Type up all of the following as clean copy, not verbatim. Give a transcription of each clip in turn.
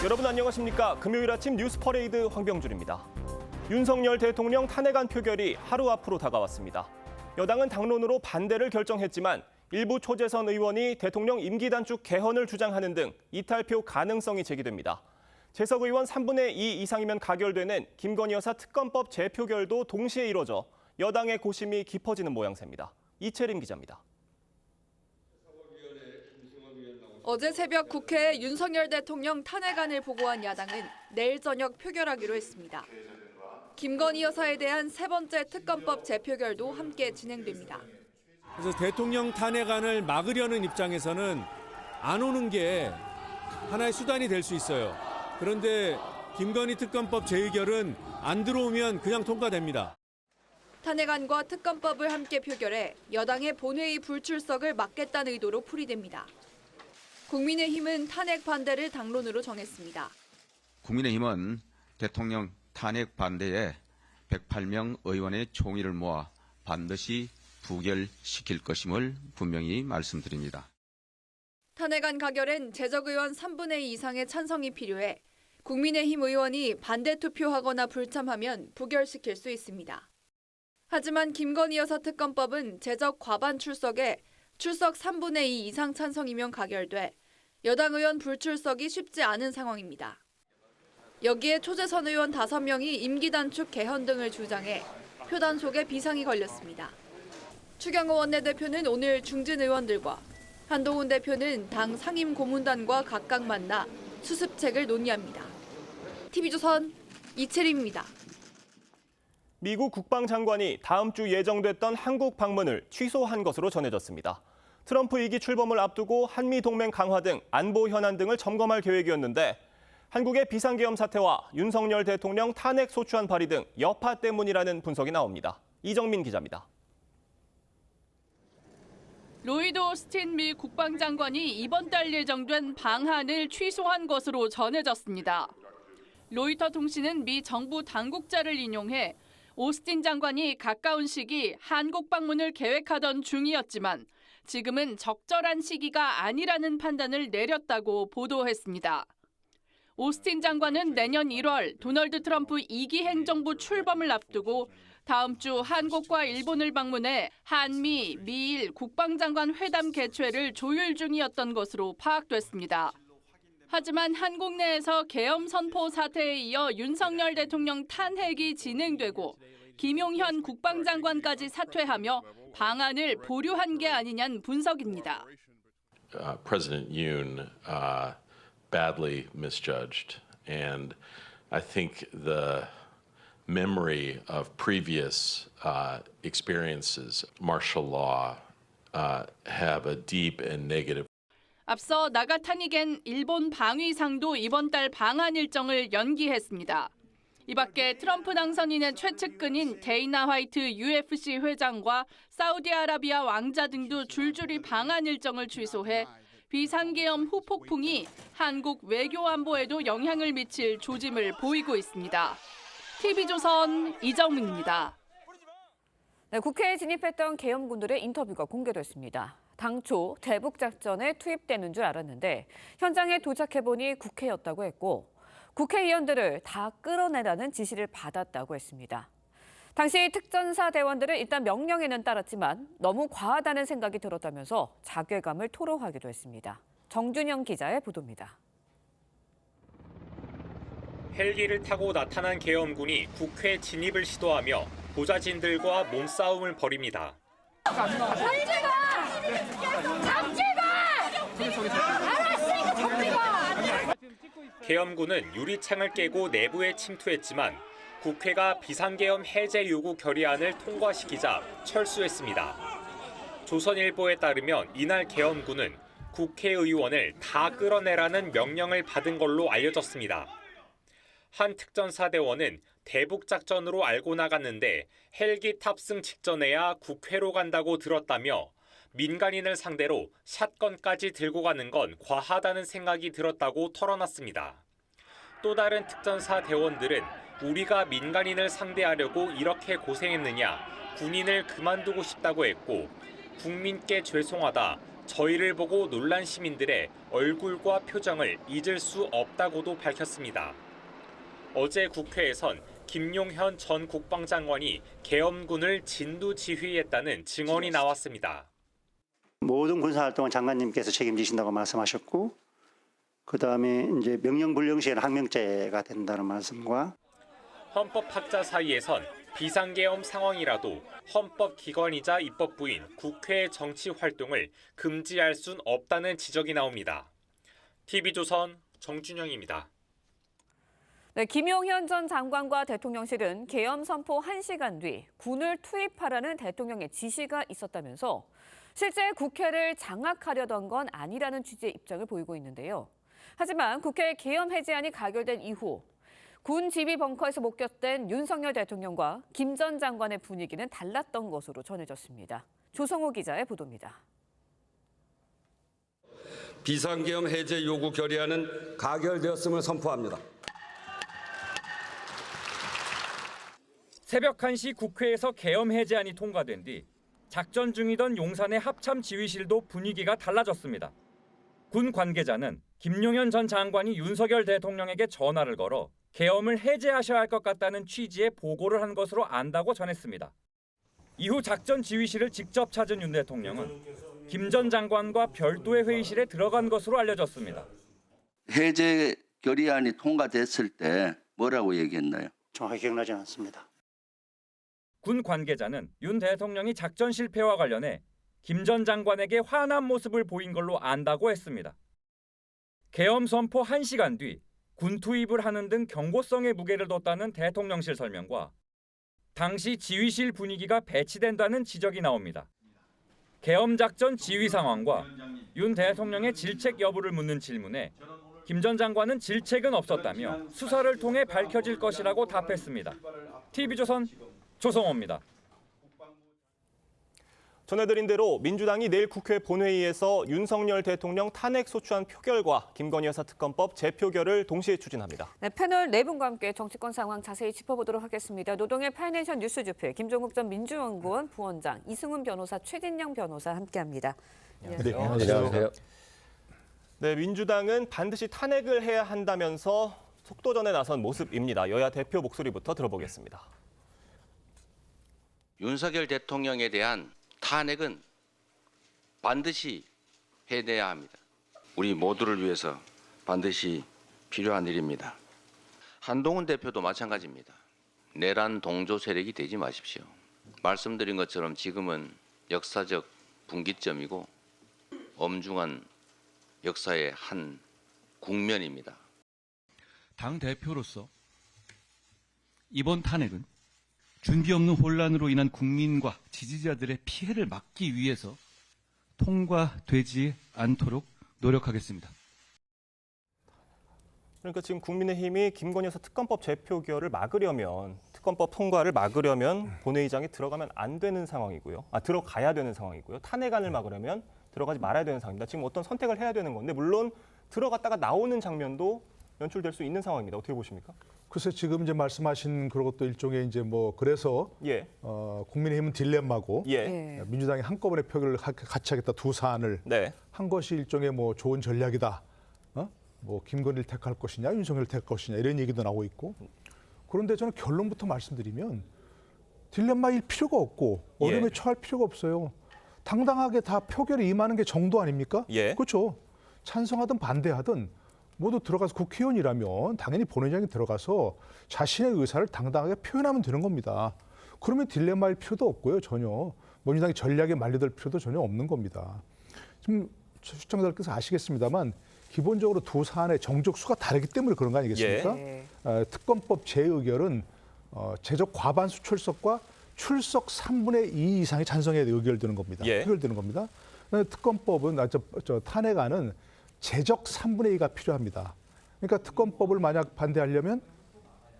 여러분 안녕하십니까? 금요일 아침 뉴스 퍼레이드 황병준입니다. 윤석열 대통령 탄핵안 표결이 하루 앞으로 다가왔습니다. 여당은 당론으로 반대를 결정했지만 일부 초재선 의원이 대통령 임기 단축 개헌을 주장하는 등 이탈표 가능성이 제기됩니다. 재석 의원 3분의 2 이상이면 가결되는 김건희 여사 특검법 재표결도 동시에 이뤄져 여당의 고심이 깊어지는 모양새입니다. 이채림 기자입니다. 어제 새벽 국회에 윤석열 대통령 탄핵안을 보고한 야당은 내일 저녁 표결하기로 했습니다. 김건희 여사에 대한 세 번째 특검법 재표결도 함께 진행됩니다. 그래서 대통령 탄핵안을 막으려는 입장에서는 안 오는 게 하나의 수단이 될 수 있어요. 그런데 김건희 특검법 재의결은 안 들어오면 그냥 통과됩니다. 탄핵안과 특검법을 함께 표결해 여당의 본회의 불출석을 막겠다는 의도로 풀이됩니다. 국민의힘은 탄핵 반대를 당론으로 정했습니다. 국민의힘은 대통령 탄핵 반대에 108명 의원의 총의를 모아 반드시 부결시킬 것임을 분명히 말씀드립니다. 탄핵안 가결엔 재적 의원 3분의 2 이상의 찬성이 필요해 국민의힘 의원이 반대 투표하거나 불참하면 부결시킬 수 있습니다. 하지만 김건희 여사 특검법은 재적 과반 출석에 출석 3분의 2 이상 찬성이면 가결돼 여당 의원 불출석이 쉽지 않은 상황입니다. 여기에 초재선 의원 5명이 임기 단축 개헌 등을 주장해 표단 속에 비상이 걸렸습니다. 추경호 원내대표는 오늘 중진 의원들과 한동훈 대표는 당 상임 고문단과 각각 만나 수습책을 논의합니다. TV조선 이채림입니다. 미국 국방장관이 다음 주 예정됐던 한국 방문을 취소한 것으로 전해졌습니다. 트럼프 2기 출범을 앞두고 한미동맹 강화 등 안보 현안 등을 점검할 계획이었는데 한국의 비상계엄 사태와 윤석열 대통령 탄핵 소추안 발의 등 여파 때문이라는 분석이 나옵니다. 이정민 기자입니다. 로이드 오스틴 미 국방장관이 이번 달 예정된 방한을 취소한 것으로 전해졌습니다. 로이터 통신은 미 정부 당국자를 인용해 오스틴 장관이 가까운 시기 한국 방문을 계획하던 중이었지만 지금은 적절한 시기가 아니라는 판단을 내렸다고 보도했습니다. 오스틴 장관은 내년 1월 도널드 트럼프 2기 행정부 출범을 앞두고 다음 주 한국과 일본을 방문해 한미, 미일 국방장관 회담 개최를 조율 중이었던 것으로 파악됐습니다. 하지만 한국 내에서 계엄 선포 사태에 이어 윤석열 대통령 탄핵이 진행되고 김용현 국방장관까지 사퇴하며 방안을 보류한 게 아니냐는 분석입니다. President Yoon badly misjudged, and I think the memory of previous experiences, martial law, have a deep and negative. 앞서 나가타니겐 일본 방위상도 이번 달 방한 일정을 연기했습니다. 이 밖에 트럼프 당선인의 최측근인 데이나 화이트 UFC 회장과 사우디아라비아 왕자 등도 줄줄이 방한 일정을 취소해 비상계엄 후폭풍이 한국 외교 안보에도 영향을 미칠 조짐을 보이고 있습니다. TV조선 이정민입니다. 네, 국회에 진입했던 계엄군들의 인터뷰가 공개됐습니다. 당초 대북작전에 투입되는 줄 알았는데 현장에 도착해보니 국회였다고 했고 국회의원들을 다 끌어내라는 지시를 받았다고 했습니다. 당시 특전사 대원들은 일단 명령에는 따랐지만 너무 과하다는 생각이 들었다면서 자괴감을 토로하기도 했습니다. 정준영 기자의 보도입니다. 헬기를 타고 나타난 계엄군이 국회 진입을 시도하며 보좌진들과 몸싸움을 벌입니다. 계엄군은 유리창을 깨고 내부에 침투했지만 국회가 비상계엄 해제 요구 결의안을 통과시키자 철수했습니다. 조선일보에 따르면 이날 계엄군은 국회의원을 다 끌어내라는 명령을 받은 걸로 알려졌습니다. 한 특전사대원은 대북작전으로 알고 나갔는데 헬기 탑승 직전에야 국회로 간다고 들었다며 민간인을 상대로 샷건까지 들고 가는 건 과하다는 생각이 들었다고 털어놨습니다. 또 다른 특전사 대원들은 우리가 민간인을 상대하려고 이렇게 고생했느냐, 군인을 그만두고 싶다고 했고 국민께 죄송하다, 저희를 보고 놀란 시민들의 얼굴과 표정을 잊을 수 없다고도 밝혔습니다. 어제 국회에선 김용현 전 국방장관이 계엄군을 진두지휘했다는 증언이 나왔습니다. 모든 군사활동은 장관님께서 책임지신다고 말씀하셨고, 그다음에 이제 명령불령 시에는 항명죄가 된다는 말씀과 헌법학자 사이에선 비상계엄 상황이라도 헌법기관이자 입법부인 국회의 정치 활동을 금지할 순 없다는 지적이 나옵니다. TV조선 정준영입니다. 네, 김용현 전 장관과 대통령실은 계엄 선포 1시간 뒤 군을 투입하라는 대통령의 지시가 있었다면서 실제 국회를 장악하려던 건 아니라는 취지의 입장을 보이고 있는데요. 하지만 국회 계엄 해제안이 가결된 이후 군 지휘 벙커에서 목격된 윤석열 대통령과 김 전 장관의 분위기는 달랐던 것으로 전해졌습니다. 조성호 기자의 보도입니다. 비상계엄 해제 요구 결의안은 가결되었음을 선포합니다. 새벽 1시 국회에서 계엄 해제안이 통과된 뒤 작전 중이던 용산의 합참 지휘실도 분위기가 달라졌습니다. 군 관계자는 김용현 전 장관이 윤석열 대통령에게 전화를 걸어 계엄을 해제하셔야 할 것 같다는 취지의 보고를 한 것으로 안다고 전했습니다. 이후 작전 지휘실을 직접 찾은 윤 대통령은 김 전 장관과 별도의 회의실에 들어간 것으로 알려졌습니다. 해제 결의안이 통과됐을 때 뭐라고 얘기했나요? 정확히 기억나지 않습니다. 군 관계자는 윤 대통령이 작전 실패와 관련해 김 전 장관에게 화난 모습을 보인 걸로 안다고 했습니다. 계엄 선포 1시간 뒤 군 투입을 하는 등 경고성의 무게를 뒀다는 대통령실 설명과 당시 지휘실 분위기가 배치된다는 지적이 나옵니다. 계엄 작전 지휘 상황과 윤 대통령의 질책 여부를 묻는 질문에 김 전 장관은 질책은 없었다며 수사를 통해 밝혀질 것이라고 답했습니다. TV조선 조성호입니다. 전해드린 대로 민주당이 내일 국회 본회의에서 윤석열 대통령 탄핵 소추안 표결과 김건희 여사 특검법 재표결을 동시에 추진합니다. 네, 패널 4분과 함께 정치권 상황 자세히 짚어보도록 하겠습니다. 노동의 파이낸셜 뉴스주필 김종국 전 민주연구원 부원장, 이승훈 변호사, 최진영 변호사 함께합니다. 안녕하세요. 네, 안녕하세요. 네, 민주당은 반드시 탄핵을 해야 한다면서 속도전에 나선 모습입니다. 여야 대표 목소리부터 들어보겠습니다. 윤석열 대통령에 대한 탄핵은 반드시 해내야 합니다. 우리 모두를 위해서 반드시 필요한 일입니다. 한동훈 대표도 마찬가지입니다. 내란 동조 세력이 되지 마십시오. 말씀드린 것처럼 지금은 역사적 분기점이고 엄중한 역사의 한 국면입니다. 당 대표로서 이번 탄핵은 준비 없는 혼란으로 인한 국민과 지지자들의 피해를 막기 위해서 통과되지 않도록 노력하겠습니다. 그러니까 지금 국민의힘이 김건희 여사 특검법 재표결을 막으려면, 특검법 통과를 막으려면 본회의장에 들어가면 안 되는 상황이고요. 들어가야 되는 상황이고요. 탄핵안을 막으려면 들어가지 말아야 되는 상황입니다. 지금 어떤 선택을 해야 되는 건데, 물론 들어갔다가 나오는 장면도 연출될 수 있는 상황입니다. 어떻게 보십니까? 글쎄 지금 이제 말씀하신 그것도 일종의 이제 뭐 그래서 국민의힘은 딜레마고 민주당이 한꺼번에 표결을 같이 하겠다 두 사안을 한 것이 일종의 뭐 좋은 전략이다. 뭐 김건희를 택할 것이냐 윤석열을 택할 것이냐 이런 얘기도 나오고 있고. 그런데 저는 결론부터 말씀드리면 딜레마일 필요가 없고 어려움에 처할 필요가 없어요. 당당하게 다 표결에 임하는 게 정도 아닙니까? 그렇죠. 찬성하든 반대하든 모두 들어가서 국회의원이라면 당연히 본회의장에 들어가서 자신의 의사를 당당하게 표현하면 되는 겁니다. 그러면 딜레마일 필요도 없고요. 전혀. 민주당이 전략에 말려들 필요도 전혀 없는 겁니다. 지금 시청자들께서 아시겠습니다만 기본적으로 두 사안의 정족수가 다르기 때문에 그런 거 아니겠습니까? 특검법 재의결은 제적 과반수 출석과 출석 3분의 2 이상이 찬성에 의결되는 겁니다. 의결되는 겁니다. 특검법은 탄핵안은 제적 3분의 2가 필요합니다. 그러니까 특검법을 만약 반대하려면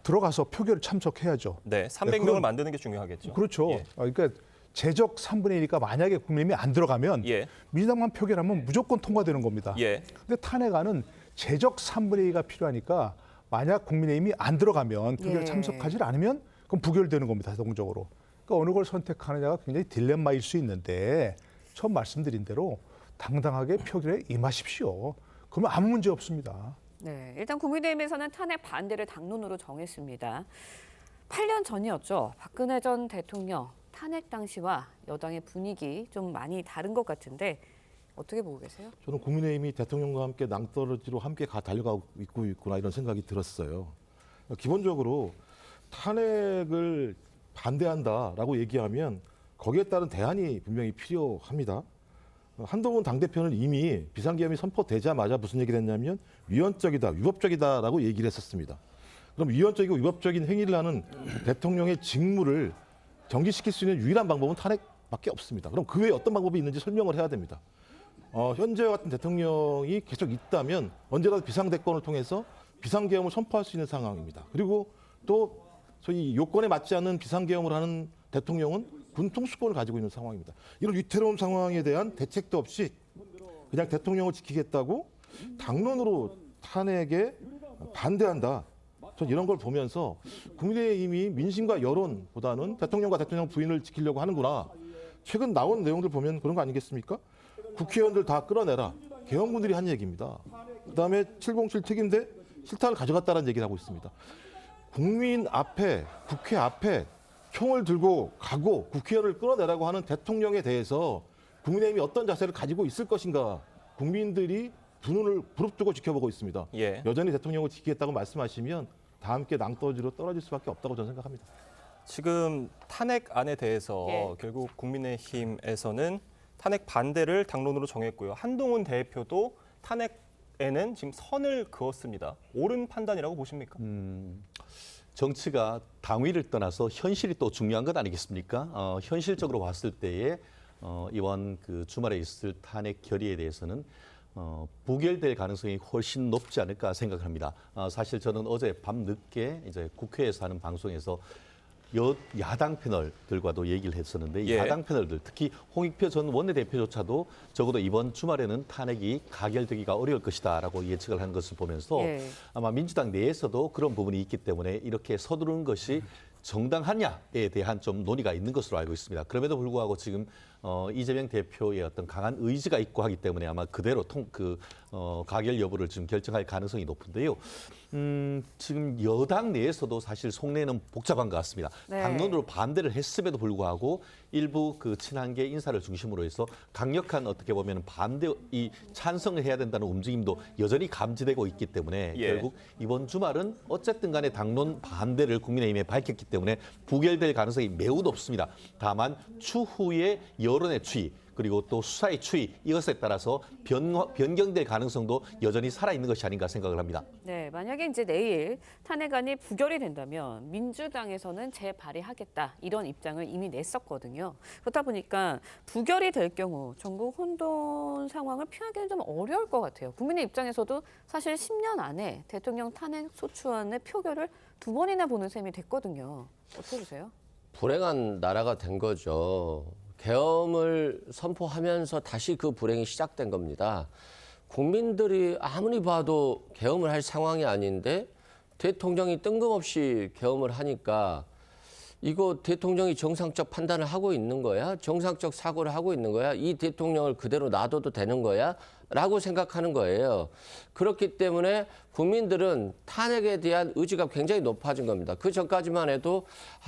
들어가서 표결을 참석해야죠. 네, 300명을 만드는 게 중요하겠죠. 그렇죠. 그러니까 제적 3분의 1이니까 만약에 국민의힘이 안 들어가면 민주당만 표결하면 무조건 통과되는 겁니다. 근데 탄핵안은 제적 3분의 2가 필요하니까 만약 국민의힘이 안 들어가면 표결 참석하지 않으면 그럼 부결되는 겁니다. 자동적으로. 그러니까 어느 걸 선택하느냐가 굉장히 딜레마일 수 있는데 처음 말씀드린 대로 당당하게 표결에 임하십시오. 그러면 아무 문제 없습니다. 네, 일단 국민의힘에서는 탄핵 반대를 당론으로 정했습니다. 8년 전이었죠. 박근혜 전 대통령 탄핵 당시와 여당의 분위기 좀 많이 다른 것 같은데 어떻게 보고 계세요? 저는 국민의힘이 대통령과 함께 낭떠러지로 함께 달려가고 있구나 이런 생각이 들었어요. 기본적으로 탄핵을 반대한다라고 얘기하면 거기에 따른 대안이 분명히 필요합니다. 한동훈 당대표는 이미 비상계엄이 선포되자마자 무슨 얘기를 했냐면 위헌적이다, 위법적이다라고 얘기를 했었습니다. 그럼 위헌적이고 위법적인 행위를 하는 대통령의 직무를 정지시킬 수 있는 유일한 방법은 탄핵밖에 없습니다. 그럼 그 외에 어떤 방법이 있는지 설명을 해야 됩니다. 현재와 같은 대통령이 계속 있다면 언제라도 비상대권을 통해서 비상계엄을 선포할 수 있는 상황입니다. 그리고 또 소위 요건에 맞지 않는 비상계엄을 하는 대통령은 군통수권을 가지고 있는 상황입니다. 이런 위태로운 상황에 대한 대책도 없이 그냥 대통령을 지키겠다고 당론으로 탄핵에 반대한다. 전 이런 걸 보면서 국민의힘이 민심과 여론보다는 대통령과 대통령 부인을 지키려고 하는구나. 최근 나온 내용들 보면 그런 거 아니겠습니까? 국회의원들 다 끌어내라. 계엄군들이 한 얘기입니다. 그다음에 707 특임대 실탄을 가져갔다는 얘기를 하고 있습니다. 국민 앞에, 국회 앞에 총을 들고 가고 국회의원을 끌어내라고 하는 대통령에 대해서 국민의힘이 어떤 자세를 가지고 있을 것인가 국민들이 두 눈을 부릅뜨고 지켜보고 있습니다. 예. 여전히 대통령을 지키겠다고 말씀하시면 다 함께 낭떠러지로 떨어질 수밖에 없다고 저는 생각합니다. 지금 탄핵안에 대해서 결국 국민의힘에서는 탄핵 반대를 당론으로 정했고요. 한동훈 대표도 탄핵에는 지금 선을 그었습니다. 옳은 판단이라고 보십니까? 정치가 당위를 떠나서 현실이 또 중요한 것 아니겠습니까? 현실적으로 봤을 때에 이번 그 주말에 있을 탄핵 결의에 대해서는 부결될 가능성이 훨씬 높지 않을까 생각합니다. 사실 저는 어제 밤 늦게 이제 국회에서 하는 방송에서 야당 패널들과도 얘기를 했었는데 이 야당 패널들 특히 홍익표 전 원내대표조차도 적어도 이번 주말에는 탄핵이 가결되기가 어려울 것이다라고 예측을 한 것을 보면서 아마 민주당 내에서도 그런 부분이 있기 때문에 이렇게 서두르는 것이 정당하냐에 대한 좀 논의가 있는 것으로 알고 있습니다. 그럼에도 불구하고 지금 이재명 대표의 어떤 강한 의지가 있고 하기 때문에 아마 그대로 가결 여부를 지금 결정할 가능성이 높은데요. 지금 여당 내에서도 사실 속내는 복잡한 것 같습니다. 당론으로 반대를 했음에도 불구하고 일부 그 친한계 인사를 중심으로 해서 강력한 어떻게 보면 찬성을 해야 된다는 움직임도 여전히 감지되고 있기 때문에 결국 이번 주말은 어쨌든 간에 당론 반대를 국민의힘에 밝혔기 때문에 부결될 가능성이 매우 높습니다. 다만 추후에 여론의 추이 그리고 또 수사의 추이 이것에 따라서 변경될 가능성도 여전히 살아있는 것이 아닌가 생각을 합니다. 네, 만약에 이제 내일 탄핵안이 부결이 된다면 민주당에서는 재발의하겠다 이런 입장을 이미 냈었거든요. 그렇다 보니까 부결이 될 경우 전국 혼돈 상황을 피하기는 좀 어려울 것 같아요. 국민의 입장에서도 사실 10년 안에 대통령 탄핵 소추안의 표결을 2번이나 보는 셈이 됐거든요. 어떻게 보세요? 불행한 나라가 된 거죠. 계엄을 선포하면서 다시 그 불행이 시작된 겁니다. 국민들이 아무리 봐도 계엄을 할 상황이 아닌데 대통령이 뜬금없이 계엄을 하니까 이거 대통령이 정상적 판단을 하고 있는 거야? 정상적 사고를 하고 있는 거야? 이 대통령을 그대로 놔둬도 되는 거야? 라고 생각하는 거예요. 그렇기 때문에 국민들은 탄핵에 대한 의지가 굉장히 높아진 겁니다. 그 전까지만 해도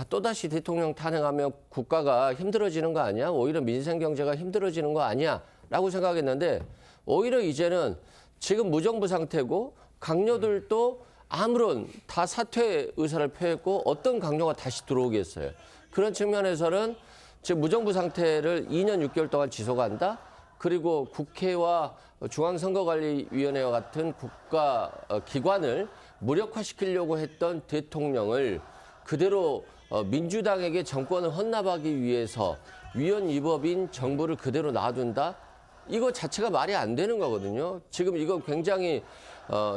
또다시 대통령 탄핵하면 국가가 힘들어지는 거 아니야? 오히려 민생 경제가 힘들어지는 거 아니야? 라고 생각했는데 오히려 이제는 지금 무정부 상태고 강요들도 아무런 다 사퇴 의사를 표했고 어떤 강요가 다시 들어오겠어요. 그런 측면에서는 지금 무정부 상태를 2년 6개월 동안 지속한다. 그리고 국회와 중앙선거관리위원회와 같은 국가 기관을 무력화시키려고 했던 대통령을 그대로 민주당에게 정권을 헌납하기 위해서 위헌위법인 정부를 그대로 놔둔다. 이거 자체가 말이 안 되는 거거든요. 지금 이거 굉장히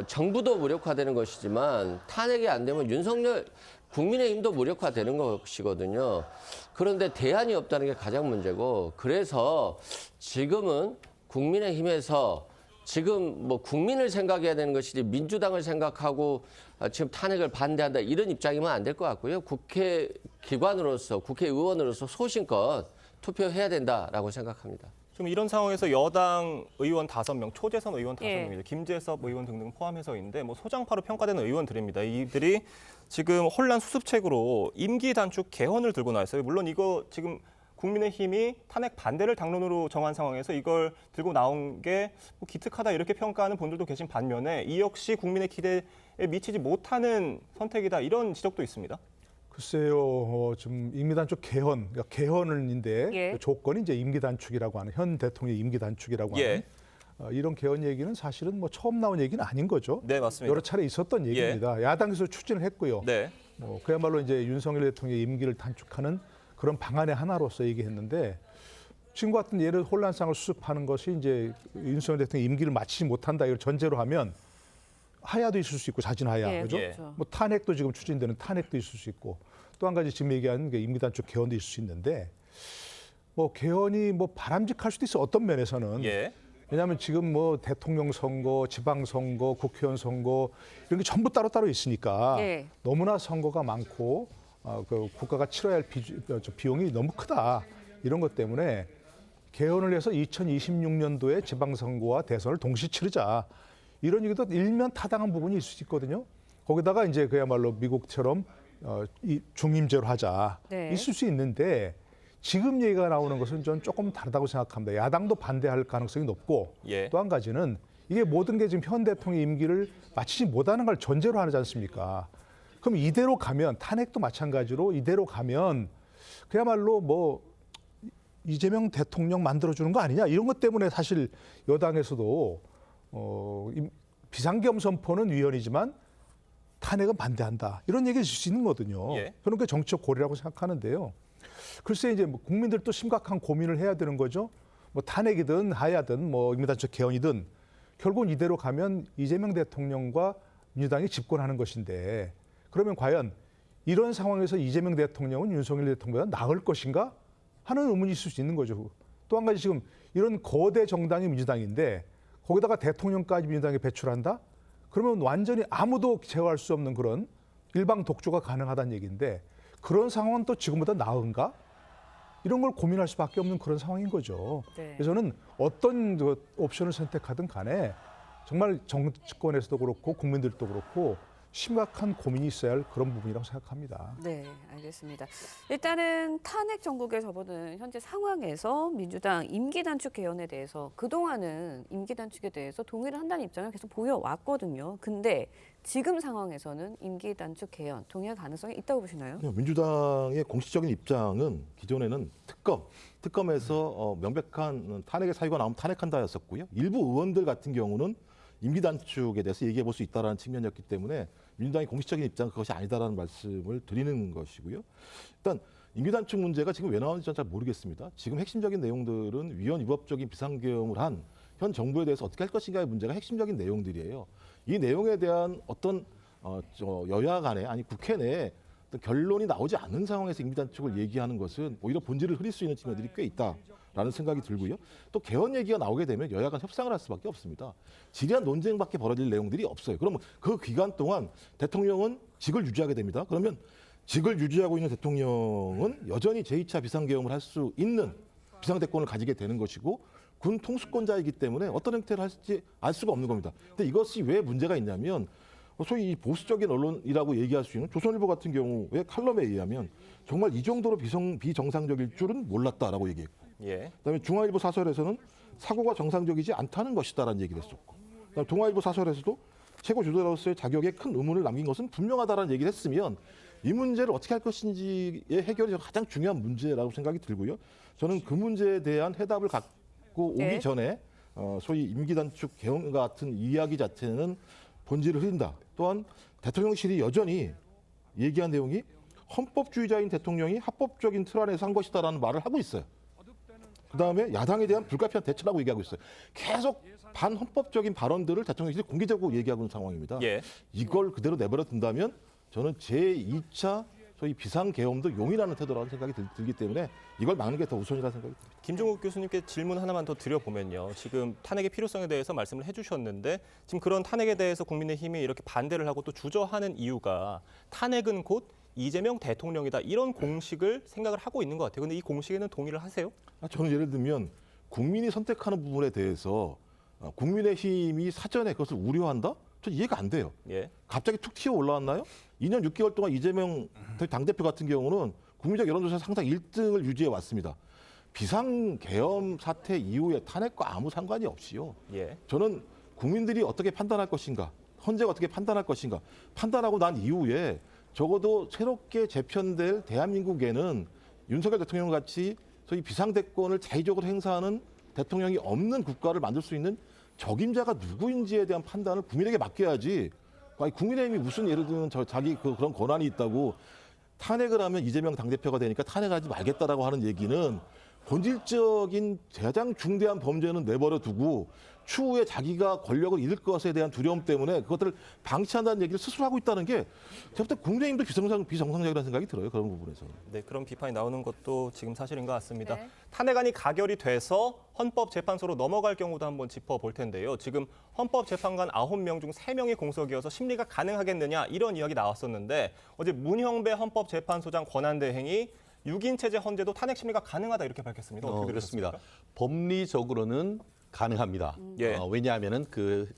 정부도 무력화되는 것이지만 탄핵이 안 되면 윤석열 국민의힘도 무력화되는 것이거든요. 그런데 대안이 없다는 게 가장 문제고 그래서 지금은 국민의힘에서 지금 뭐 국민을 생각해야 되는 것이지 민주당을 생각하고 지금 탄핵을 반대한다 이런 입장이면 안 될 것 같고요. 국회 기관으로서 국회의원으로서 소신껏 투표해야 된다라고 생각합니다. 좀 이런 상황에서 여당 의원 5명, 초재선 의원 5명입니다. 예. 김재섭 의원 등등 포함해서인데 뭐 소장파로 평가되는 의원들입니다. 이들이 지금 혼란 수습책으로 임기 단축 개헌을 들고 나왔어요. 물론 이거 지금 국민의힘이 탄핵 반대를 당론으로 정한 상황에서 이걸 들고 나온 게 뭐 기특하다 이렇게 평가하는 분들도 계신 반면에 이 역시 국민의 기대에 미치지 못하는 선택이다 이런 지적도 있습니다. 글쎄요, 좀 임기 단축 개헌, 그러니까 개헌인데 예. 조건이 이제 임기 단축이라고 하는 현 대통령의 임기 단축이라고 예. 하는 이런 개헌 얘기는 사실은 뭐 처음 나온 얘기는 아닌 거죠. 네, 맞습니다. 여러 차례 있었던 얘기입니다. 야당에서 추진을 했고요. 네. 그야말로 이제 윤석열 대통령의 임기를 단축하는 그런 방안의 하나로서 얘기했는데 지금과 같은 예를 혼란상을 수습하는 것이 이제 윤석열 대통령 임기를 마치지 못한다 이걸 전제로 하면 하야도 있을 수 있고 자진하야, 예, 그죠? 그렇죠. 뭐 탄핵도 지금 추진되는 탄핵도 있을 수 있고 또 한 가지 지금 얘기하는 게 임기 단축 개헌도 있을 수 있는데 뭐 개헌이 뭐 바람직할 수도 있어 어떤 면에서는. 예. 왜냐하면 지금 뭐 대통령 선거, 지방 선거, 국회의원 선거 이런 게 전부 따로따로 있으니까 예. 너무나 선거가 많고 그 국가가 치러야 할 비용이 너무 크다 이런 것 때문에 개헌을 해서 2026년도에 지방선거와 대선을 동시 치르자 이런 얘기도 일면 타당한 부분이 있을 수 있거든요. 거기다가 이제 그야말로 미국처럼 이 중임제로 하자 네. 있을 수 있는데 지금 얘기가 나오는 것은 저는 조금 다르다고 생각합니다. 야당도 반대할 가능성이 높고 예. 또 한 가지는 이게 모든 게 지금 현 대통령 임기를 마치지 못하는 걸 전제로 하지 않습니까? 그럼 이대로 가면 탄핵도 마찬가지로 이대로 가면 그야말로 뭐 이재명 대통령 만들어주는 거 아니냐 이런 것 때문에 사실 여당에서도 비상계엄 선포는 위헌이지만 탄핵은 반대한다 이런 얘기를 줄 수 있는 거거든요. 예. 저는 그게 정치적 고리라고 생각하는데요. 글쎄 이제 뭐 국민들도 심각한 고민을 해야 되는 거죠. 뭐 탄핵이든 하야든 뭐 임기단축 개헌이든 결국은 이대로 가면 이재명 대통령과 민주당이 집권하는 것인데 그러면 과연 이런 상황에서 이재명 대통령은 윤석열 대통령보다 나을 것인가 하는 의문이 있을 수 있는 거죠. 또 한 가지 지금 이런 거대 정당이 민주당인데 거기다가 대통령까지 민주당이 배출한다? 그러면 완전히 아무도 제어할 수 없는 그런 일방 독주가 가능하다는 얘기인데 그런 상황은 또 지금보다 나은가? 이런 걸 고민할 수밖에 없는 그런 상황인 거죠. 네. 그래서 저는 어떤 옵션을 선택하든 간에 정말 정치권에서도 그렇고 국민들도 그렇고 심각한 고민이 있어야 할 그런 부분이라고 생각합니다. 네, 알겠습니다. 일단은 탄핵 정국에 접어든 현재 상황에서 민주당 임기 단축 개헌에 대해서 그동안은 임기 단축에 대해서 동의를 한다는 입장을 계속 보여왔거든요. 근데 지금 상황에서는 임기 단축 개헌 동의할 가능성이 있다고 보시나요? 민주당의 공식적인 입장은 기존에는 특검에서 명백한 탄핵의 사유가 나오면 탄핵한다였었고요. 일부 의원들 같은 경우는 임기 단축에 대해서 얘기해 볼 수 있다라는 측면이었기 때문에 민주당의 공식적인 입장은 그것이 아니다라는 말씀을 드리는 것이고요. 일단 임기 단축 문제가 지금 왜 나오는지 저는 잘 모르겠습니다. 지금 핵심적인 내용들은 위헌 위법적인 비상계엄을 한 현 정부에 대해서 어떻게 할 것인가의 문제가 핵심적인 내용들이에요. 이 내용에 대한 어떤 여야 간에 아니 국회 내에 어떤 결론이 나오지 않는 상황에서 임기 단축을 얘기하는 것은 오히려 본질을 흐릴 수 있는 측면들이 꽤 있다라는 생각이 들고요. 또 개헌 얘기가 나오게 되면 여야 간 협상을 할 수밖에 없습니다. 지리한 논쟁밖에 벌어질 내용들이 없어요. 그러면 그 기간 동안 대통령은 직을 유지하게 됩니다. 그러면 직을 유지하고 있는 대통령은 여전히 제2차 비상계엄을 할 수 있는 비상대권을 가지게 되는 것이고 군 통수권자이기 때문에 어떤 형태를 할지 알 수가 없는 겁니다. 근데 이것이 왜 문제가 있냐면 소위 이 보수적인 언론이라고 얘기할 수 있는 조선일보 같은 경우의 칼럼에 의하면 정말 이 정도로 비정상적일 줄은 몰랐다라고 얘기했고 예. 그다음에 중앙일보 사설에서는 사고가 정상적이지 않다는 것이다라는 얘기를 했었고 그다음에 동아일보 사설에서도 최고 주도자로서의 자격에 큰 의문을 남긴 것은 분명하다라는 얘기를 했으면 이 문제를 어떻게 할 것인지의 해결이 가장 중요한 문제라고 생각이 들고요. 저는 그 문제에 대한 해답을 갖고 오기 전에 소위 임기 단축 개헌 같은 이야기 자체는 본질을 흐린다. 또한 대통령실이 여전히 얘기한 내용이 헌법주의자인 대통령이 합법적인 틀 안에서 한 것이다라는 말을 하고 있어요. 그다음에 야당에 대한 불가피한 대처라고 얘기하고 있어요. 계속 반헌법적인 발언들을 대통령실이 공개적으로 얘기하고 있는 상황입니다. 예. 이걸 그대로 내버려 둔다면 저는 제2차 소위 비상계엄도 용이라는 태도라는 생각이 들기 때문에 이걸 막는 게 더 우선이라는 생각이 듭니다. 김종욱 교수님께 질문 하나만 더 드려보면요. 지금 탄핵의 필요성에 대해서 말씀을 해주셨는데 지금 그런 탄핵에 대해서 국민의힘이 이렇게 반대를 하고 또 주저하는 이유가 탄핵은 곧 이재명 대통령이다. 이런 공식을 생각을 하고 있는 것 같아요. 근데 이 공식에는 동의를 하세요? 저는 예를 들면 국민이 선택하는 부분에 대해서 국민의힘이 사전에 그것을 우려한다? 전 이해가 안 돼요. 예. 갑자기 툭 튀어 올라왔나요? 2년 6개월 동안 이재명 당대표 같은 경우는 국민적 여론조사 항상 1등을 유지해 왔습니다. 비상계엄 사태 이후에 탄핵과 아무 상관이 없이요. 예. 저는 국민들이 어떻게 판단할 것인가, 헌재가 어떻게 판단할 것인가, 판단하고 난 이후에 적어도 새롭게 재편될 대한민국에는 윤석열 대통령 같이 소위 비상대권을 자의적으로 행사하는 대통령이 없는 국가를 만들 수 있는 적임자가 누구인지에 대한 판단을 국민에게 맡겨야지. 아니, 국민의힘이 무슨 예를 들면 자기 그런 권한이 있다고 탄핵을 하면 이재명 당대표가 되니까 탄핵하지 말겠다라고 하는 얘기는 본질적인 가장 중대한 범죄는 내버려 두고 추후에 자기가 권력을 잃을 것에 대한 두려움 때문에 그것들을 방치한다는 얘기를 스스로 하고 있다는 게 제가 볼 때 국민의힘도 비정상적이라는 생각이 들어요. 그런 부분에서. 네, 그런 비판이 나오는 것도 지금 사실인 것 같습니다. 네. 탄핵안이 가결이 돼서 헌법재판소로 넘어갈 경우도 한번 짚어볼 텐데요. 지금 헌법재판관 9명 중 3명이 공석이어서 심리가 가능하겠느냐 이런 이야기 나왔었는데 어제 문형배 헌법재판소장 권한대행이 6인 체제 헌재도 탄핵 심리가 가능하다 이렇게 밝혔습니다. 어떻게 그렇습니다. 들으셨습니까? 법리적으로는 가능합니다. 예. 왜냐하면은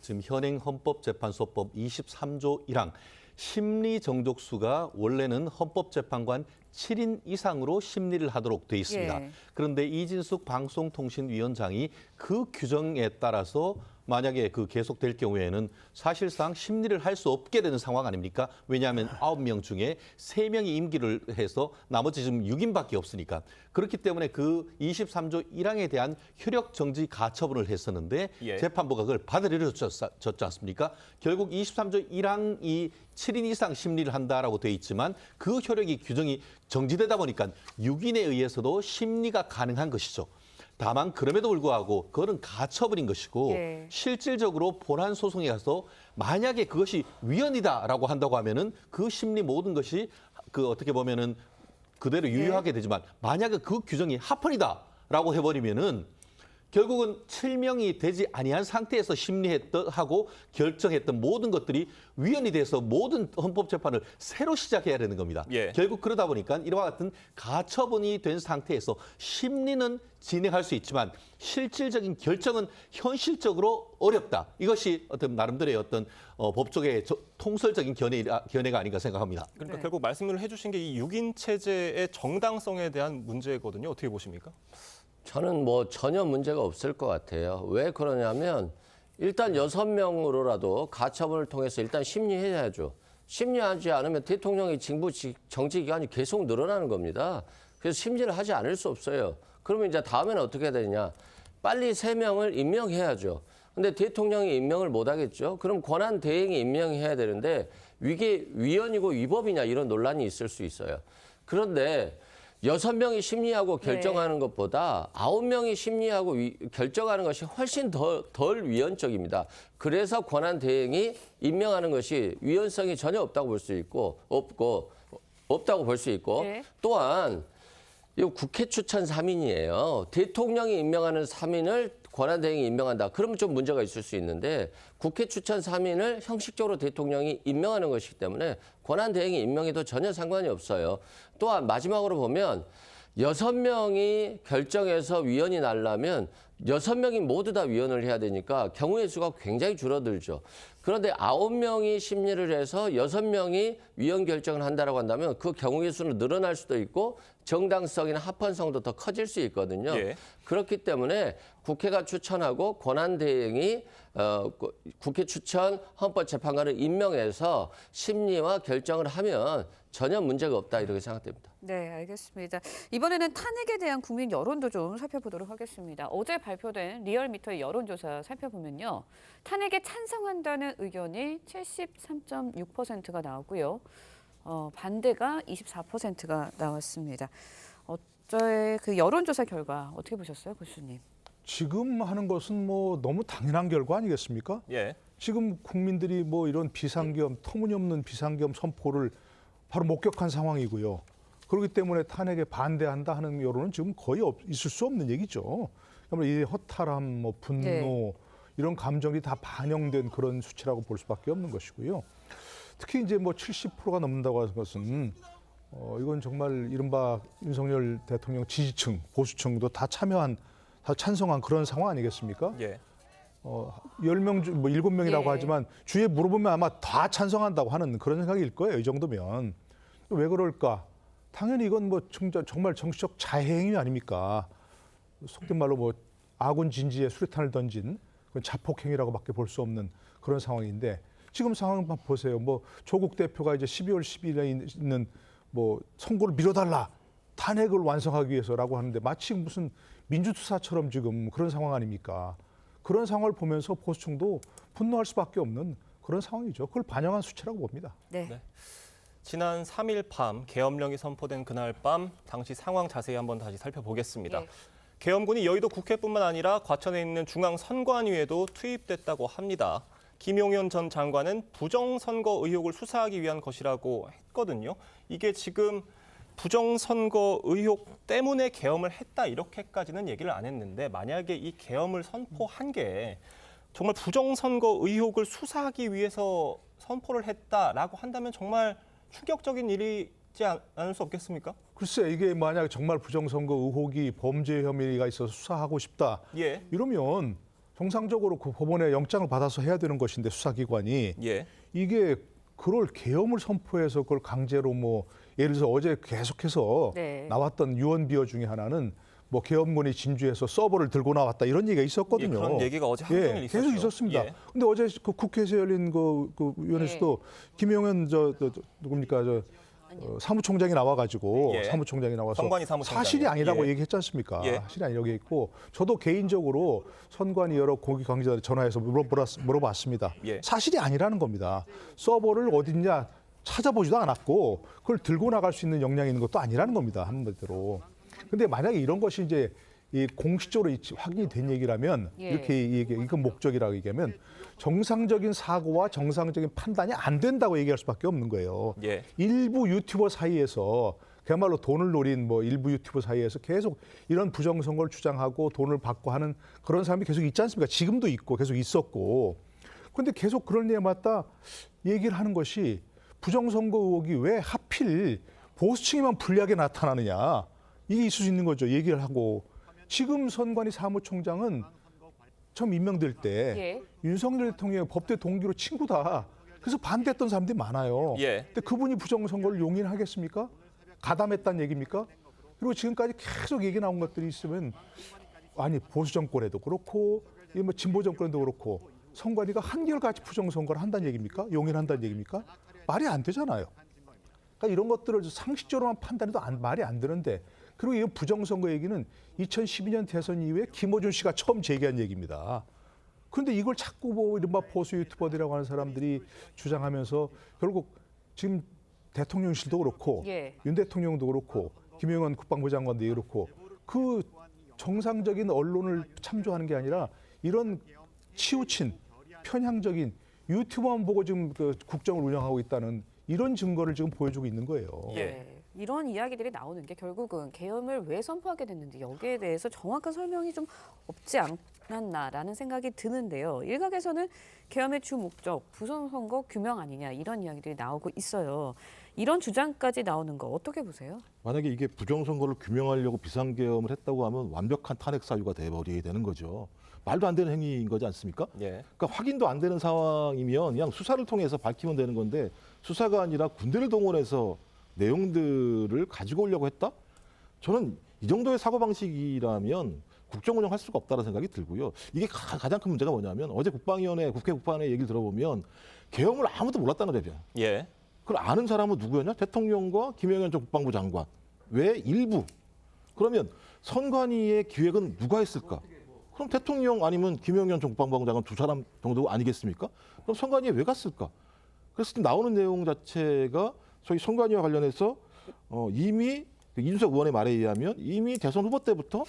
지금 현행 헌법재판소법 23조 1항 심리 정족수가 원래는 헌법재판관 7인 이상으로 심리를 하도록 돼 있습니다. 예. 그런데 이진숙 방송통신위원장이 그 규정에 따라서 만약에 계속될 경우에는 사실상 심리를 할 수 없게 되는 상황 아닙니까? 왜냐하면 9명 중에 3명이 임기를 해서 나머지 지금 6인밖에 없으니까. 그렇기 때문에 그 23조 1항에 대한 효력 정지 가처분을 했었는데 예. 재판부가 그걸 받아들여졌지 않습니까? 결국 23조 1항이 7인 이상 심리를 한다라고 돼 있지만 그 효력이 규정이 정지되다 보니까 6인에 의해서도 심리가 가능한 것이죠. 다만 그럼에도 불구하고 그거는 가처분인 것이고 예. 실질적으로 본안 소송에 가서 만약에 그것이 위헌이다라고 한다고 하면은 그 심리 모든 것이 어떻게 보면은 그대로 유효하게 되지만 만약에 그 규정이 합헌이다라고 해버리면은 결국은 7명이 되지 아니한 상태에서 심리하고 결정했던 모든 것들이 위헌이 돼서 모든 헌법재판을 새로 시작해야 되는 겁니다. 예. 결국 그러다 보니까 이와 같은 가처분이 된 상태에서 심리는 진행할 수 있지만 실질적인 결정은 현실적으로 어렵다. 이것이 어떤 나름대로의 어떤 법조계의 통설적인 견해가 아닌가 생각합니다. 그러니까 네. 결국 말씀을 해주신 게 이 6인 체제의 정당성에 대한 문제거든요. 어떻게 보십니까? 저는 전혀 문제가 없을 것 같아요. 왜 그러냐면 일단 6명으로라도 가처분을 통해서 일단 심리해야죠. 심리하지 않으면 대통령의 징부 정지 기간이 계속 늘어나는 겁니다. 그래서 심리를 하지 않을 수 없어요. 그러면 이제 다음에는 어떻게 해야 되냐? 빨리 3명을 임명해야죠. 근데 대통령이 임명을 못 하겠죠. 그럼 권한 대행이 임명해야 되는데 이게 위헌이고 위법이냐 이런 논란이 있을 수 있어요. 그런데 6명이 심리하고 결정하는 것보다 9명이 심리하고 결정하는 것이 훨씬 덜 위헌적입니다. 그래서 권한 대행이 임명하는 것이 위헌성이 전혀 없다고 볼 수 있고 없다고 볼 수 있고 네. 또한 이 국회 추천 3인이에요. 대통령이 임명하는 3인을 권한 대행이 임명한다. 그러면 좀 문제가 있을 수 있는데 국회 추천 3인을 형식적으로 대통령이 임명하는 것이기 때문에 권한 대행이 임명해도 전혀 상관이 없어요. 또한 마지막으로 보면 6명이 결정해서 위헌이 나려면 6명이 모두 다 위헌을 해야 되니까 경우의 수가 굉장히 줄어들죠. 그런데 9명이 심리를 해서 6명이 위헌 결정을 한다라고 한다면 그 경우의 수는 늘어날 수도 있고 정당성이나 합헌성도 더 커질 수 있거든요. 예. 그렇기 때문에 국회가 추천하고 권한 대행이 국회 추천 헌법재판관을 임명해서 심리와 결정을 하면 전혀 문제가 없다 이렇게 생각됩니다. 네, 알겠습니다. 이번에는 탄핵에 대한 국민 여론도 좀 살펴보도록 하겠습니다. 어제 발표된 리얼미터의 여론조사 살펴보면요. 탄핵에 찬성한다는 의견이 73.6%가 나왔고요. 반대가 24%가 나왔습니다. 어제 그 여론조사 결과 어떻게 보셨어요, 교수님? 지금 하는 것은 너무 당연한 결과 아니겠습니까? 예. 지금 국민들이 이런 비상계엄, 터무니없는 비상계엄 선포를 바로 목격한 상황이고요. 그렇기 때문에 탄핵에 반대한다 하는 여론은 지금 거의 있을 수 없는 얘기죠. 이 허탈함, 분노 네. 이런 감정이 다 반영된 그런 수치라고 볼 수밖에 없는 것이고요. 특히 이제 70%가 넘는다고 하는 것은 이건 정말 이른바 윤석열 대통령 지지층, 보수층도 다 참여한 다 찬성한 그런 상황 아니겠습니까? 예. 10명, 뭐 7명이라고 예. 하지만 주위에 물어보면 아마 다 찬성한다고 하는 그런 생각일 거예요. 이 정도면. 왜 그럴까? 당연히 이건 뭐 정말 정치적 자해행위 아닙니까? 속된 말로 뭐 아군 진지에 수류탄을 던진 그건 자폭행위라고밖에 볼 수 없는 그런 상황인데 지금 상황만 보세요. 뭐 조국 대표가 이제 12월 10일에 있는 뭐 선거를 미뤄달라. 탄핵을 완성하기 위해서라고 하는데 마치 무슨 민주투사처럼 지금 그런 상황 아닙니까? 그런 상황을 보면서 보수층도 분노할 수밖에 없는 그런 상황이죠. 그걸 반영한 수치라고 봅니다. 네. 지난 3일 밤 계엄령이 선포된 그날 밤 당시 상황 자세히 한번 다시 살펴보겠습니다. 예. 계엄군이 여의도 국회뿐만 아니라 과천에 있는 중앙선관위에도 투입됐다고 합니다. 김용현 전 장관은 부정선거 의혹을 수사하기 위한 것이라고 했거든요. 이게 지금 부정선거 의혹 때문에 계엄을 했다 이렇게까지는 얘기를 안 했는데 만약에 이 계엄을 선포한 게 정말 부정선거 의혹을 수사하기 위해서 선포를 했다라고 한다면 정말 충격적인 일이지 않을 수 없겠습니까? 글쎄 이게 만약 정말 부정선거 의혹이 범죄 혐의가 있어서 수사하고 싶다. 예. 이러면 정상적으로 그 법원에 영장을 받아서 해야 되는 것인데 수사기관이 예. 이게 그걸 계엄을 선포해서 그걸 강제로 뭐 예를 들어서 어제 계속해서 네. 나왔던 유언비어 중에 하나는 뭐 계엄군이 진주에서 서버를 들고 나왔다 이런 얘기가 있었거든요. 예, 그런 얘기가 어제 하루 종일 있었죠. 계속 있었습니다. 예. 근데 어제 그 국회에서 열린 그 위원회에서도 김용현 누굽니까 사무총장이 나와가지고 예. 사무총장이 나와서 선관위 사무총장이요. 사실이 아니라고 예. 얘기했지 않습니까? 예. 사실이 아니라고 얘기했고 저도 개인적으로 선관위 여러 고위 관계자들 전화해서 물어봤습니다. 예. 사실이 아니라는 겁니다. 서버를 어딨냐 찾아보지도 않았고 그걸 들고 나갈 수 있는 역량이 있는 것도 아니라는 겁니다. 한마디로. 근데 만약에 이런 것이 이제 이 공식적으로 확인이 된 얘기라면 예. 이렇게 이건 목적이라고 얘기하면 정상적인 사고와 정상적인 판단이 안 된다고 얘기할 수밖에 없는 거예요. 예. 일부 유튜버 사이에서 그야말로 돈을 노린 뭐 일부 유튜버 사이에서 계속 이런 부정선거를 주장하고 돈을 받고 하는 그런 사람이 계속 있지 않습니까? 지금도 있고 계속 있었고. 그런데 계속 그런 일에 맞다 얘기를 하는 것이 부정선거 의혹이 왜 하필 보수층에만 불리하게 나타나느냐. 이게 있을 수 있는 거죠. 얘기를 하고. 지금 선관위 사무총장은 처음 임명될 때 예. 윤석열 대통령의 법대 동기로 친구다. 그래서 반대했던 사람들이 많아요. 예. 근데 그분이 부정선거를 용인하겠습니까? 가담했다는 얘기입니까? 그리고 지금까지 계속 얘기 나온 것들이 있으면 아니 보수 정권에도 그렇고 뭐 진보 정권에도 그렇고 선관위가 한결같이 부정선거를 한다는 얘기입니까? 용인한다는 얘기입니까? 말이 안 되잖아요. 그러니까 이런 것들을 상식적으로만 판단해도 말이 안 되는데 그리고 이 부정선거 얘기는 2012년 대선 이후에 김어준 씨가 처음 제기한 얘기입니다. 그런데 이걸 자꾸 뭐 이른바 보수 유튜버들이라고 하는 사람들이 주장하면서 결국 지금 대통령실도 그렇고 예. 윤 대통령도 그렇고 김영환 국방부 장관도 그렇고 그 정상적인 언론을 참조하는 게 아니라 이런 치우친 편향적인 유튜버만 보고 지금 그 국정을 운영하고 있다는 이런 증거를 지금 보여주고 있는 거예요. 네. 이런 이야기들이 나오는 게 결국은 계엄을 왜 선포하게 됐는지 여기에 대해서 정확한 설명이 좀 없지 않았나라는 생각이 드는데요. 일각에서는 계엄의 주 목적, 부정선거 규명 아니냐 이런 이야기들이 나오고 있어요. 이런 주장까지 나오는 거 어떻게 보세요? 만약에 이게 부정선거를 규명하려고 비상계엄을 했다고 하면 완벽한 탄핵 사유가 돼버리게 되는 거죠. 말도 안 되는 행위인 거지 않습니까? 예. 그러니까 확인도 안 되는 상황이면 그냥 수사를 통해서 밝히면 되는 건데 수사가 아니라 군대를 동원해서 내용들을 가지고 오려고 했다? 저는 이 정도의 사고방식이라면 국정 운영할 수가 없다는 생각이 들고요. 이게 가장 큰 문제가 뭐냐면 어제 국방위원회, 국회 국방위원회 얘기를 들어보면 계엄을 아무도 몰랐다는 거죠. 예. 그걸 아는 사람은 누구였냐? 대통령과 김영현 전 국방부 장관. 왜? 일부. 그러면 선관위의 기획은 누가 했을까? 그럼 대통령 아니면 김영현 전 국방부 장관 두 사람 정도 아니겠습니까? 그럼 선관위에 왜 갔을까? 그래서 지금 나오는 내용 자체가 저희 선관위와 관련해서 이미 이준석 의원의 말에 의하면 이미 대선 후보 때부터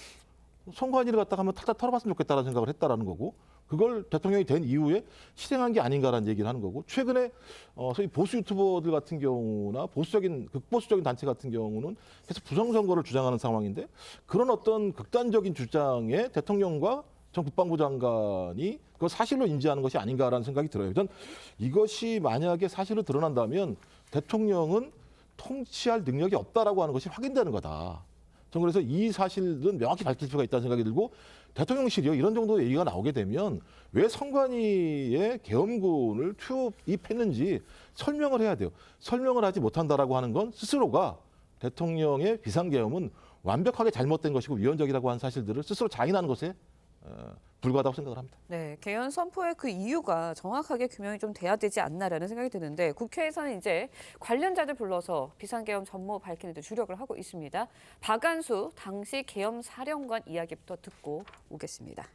선관위를 갖다가 한번 탁탁 털어봤으면 좋겠다는 생각을 했다라는 거고 그걸 대통령이 된 이후에 실행한 게 아닌가라는 얘기를 하는 거고 최근에 소위 보수 유튜버들 같은 경우나 극보수적인 단체 같은 경우는 계속 부정선거를 주장하는 상황인데 그런 어떤 극단적인 주장에 대통령과 전 국방부 장관이 그걸 사실로 인지하는 것이 아닌가라는 생각이 들어요. 전 이것이 만약에 사실로 드러난다면 대통령은 통치할 능력이 없다라고 하는 것이 확인되는 거다. 저는 그래서 이 사실은 명확히 밝힐 필요가 있다는 생각이 들고 대통령실이요 이런 정도 얘기가 나오게 되면 왜 선관위에 계엄군을 투입했는지 설명을 해야 돼요. 설명을 하지 못한다라고 하는 건 스스로가 대통령의 비상계엄은 완벽하게 잘못된 것이고 위헌적이라고 하는 사실들을 스스로 자인하는 것에 불과하다고 생각을 합니다. 네, 개헌 선포의 그 이유가 정확하게 규명이 좀 돼야 되지 않나라는 생각이 드는데 국회에서는 이제 관련자들 불러서 비상계엄 전모 밝히는 데 주력을 하고 있습니다. 박안수 당시 계엄 사령관 이야기부터 듣고 오겠습니다.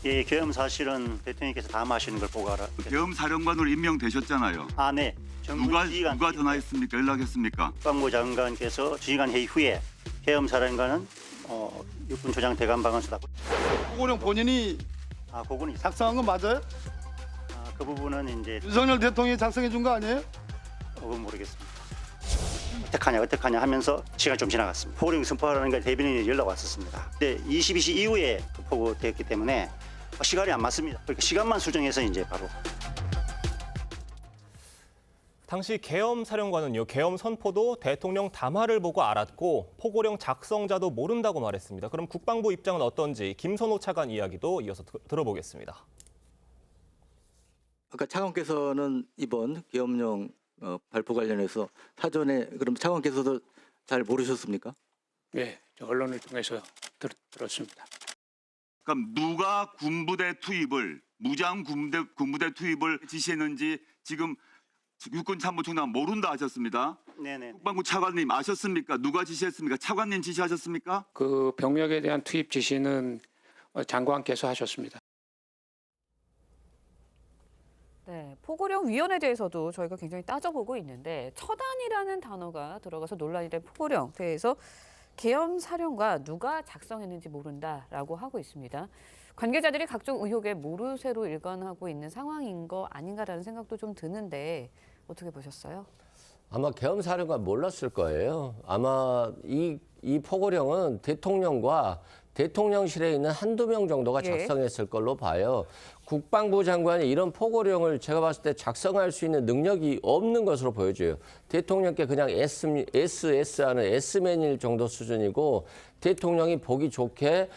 예, 계엄 사실은 대통령께서 담아하시는 걸 보고 알아. 계엄 사령관으로 임명되셨잖아요. 아, 네. 누가 전화했습니까? 연락했습니까? 국방부 장관께서 주시간 회의 후에 계엄 사령관은 육군 조장 대감 박안수다. 포고령 본인이 그거는 작성한 건 맞아요? 그 부분은 이제 윤석열 대통령이 작성해 준 거 아니에요? 그건 모르겠습니다. 어떡하냐 하면서 시간이 좀 지나갔습니다. 포고령 선포하라는 게 대변인이 연락 왔었습니다. 근데 22시 이후에 포고됐기 때문에 시간이 안 맞습니다. 그러니까 시간만 수정해서 이제 바로. 당시 계엄 사령관은요, 계엄 선포도 대통령 담화를 보고 알았고 포고령 작성자도 모른다고 말했습니다. 그럼 국방부 입장은 어떤지 김선호 차관 이야기도 이어서 들어보겠습니다. 아까 차관께서는 이번 계엄령 발표 관련해서 사전에 그럼 차관께서도 잘 모르셨습니까? 네, 언론을 통해서 들었습니다. 그럼 누가 군부대 투입을 무장 군부대 투입을 지시했는지 지금 육군 참모총장 모른다 하셨습니다. 네네. 국방부 차관님 아셨습니까? 누가 지시했습니까? 차관님 지시하셨습니까? 그 병력에 대한 투입 지시는 장관께서 하셨습니다. 네, 포고령 위원에 대해서도 저희가 굉장히 따져보고 있는데 처단이라는 단어가 들어가서 논란이 된 포고령 대해서 계엄 사령관 누가 작성했는지 모른다라고 하고 있습니다. 관계자들이 각종 의혹에 모르쇠로 일관하고 있는 상황인 거 아닌가라는 생각도 좀 드는데 어떻게 보셨어요? 아마 계엄 사령관 몰랐을 거예요. 아마 이 포고령은 대통령과 대통령실에 있는 한두 명 정도가 작성했을 걸로 봐요. 국방부 장관이 이런 포고령을 제가 봤을 때 작성할 수 있는 능력이 없는 것으로 보여져요. 대통령께 그냥 SS하는 S맨일 정도 수준이고 대통령이 보기 좋게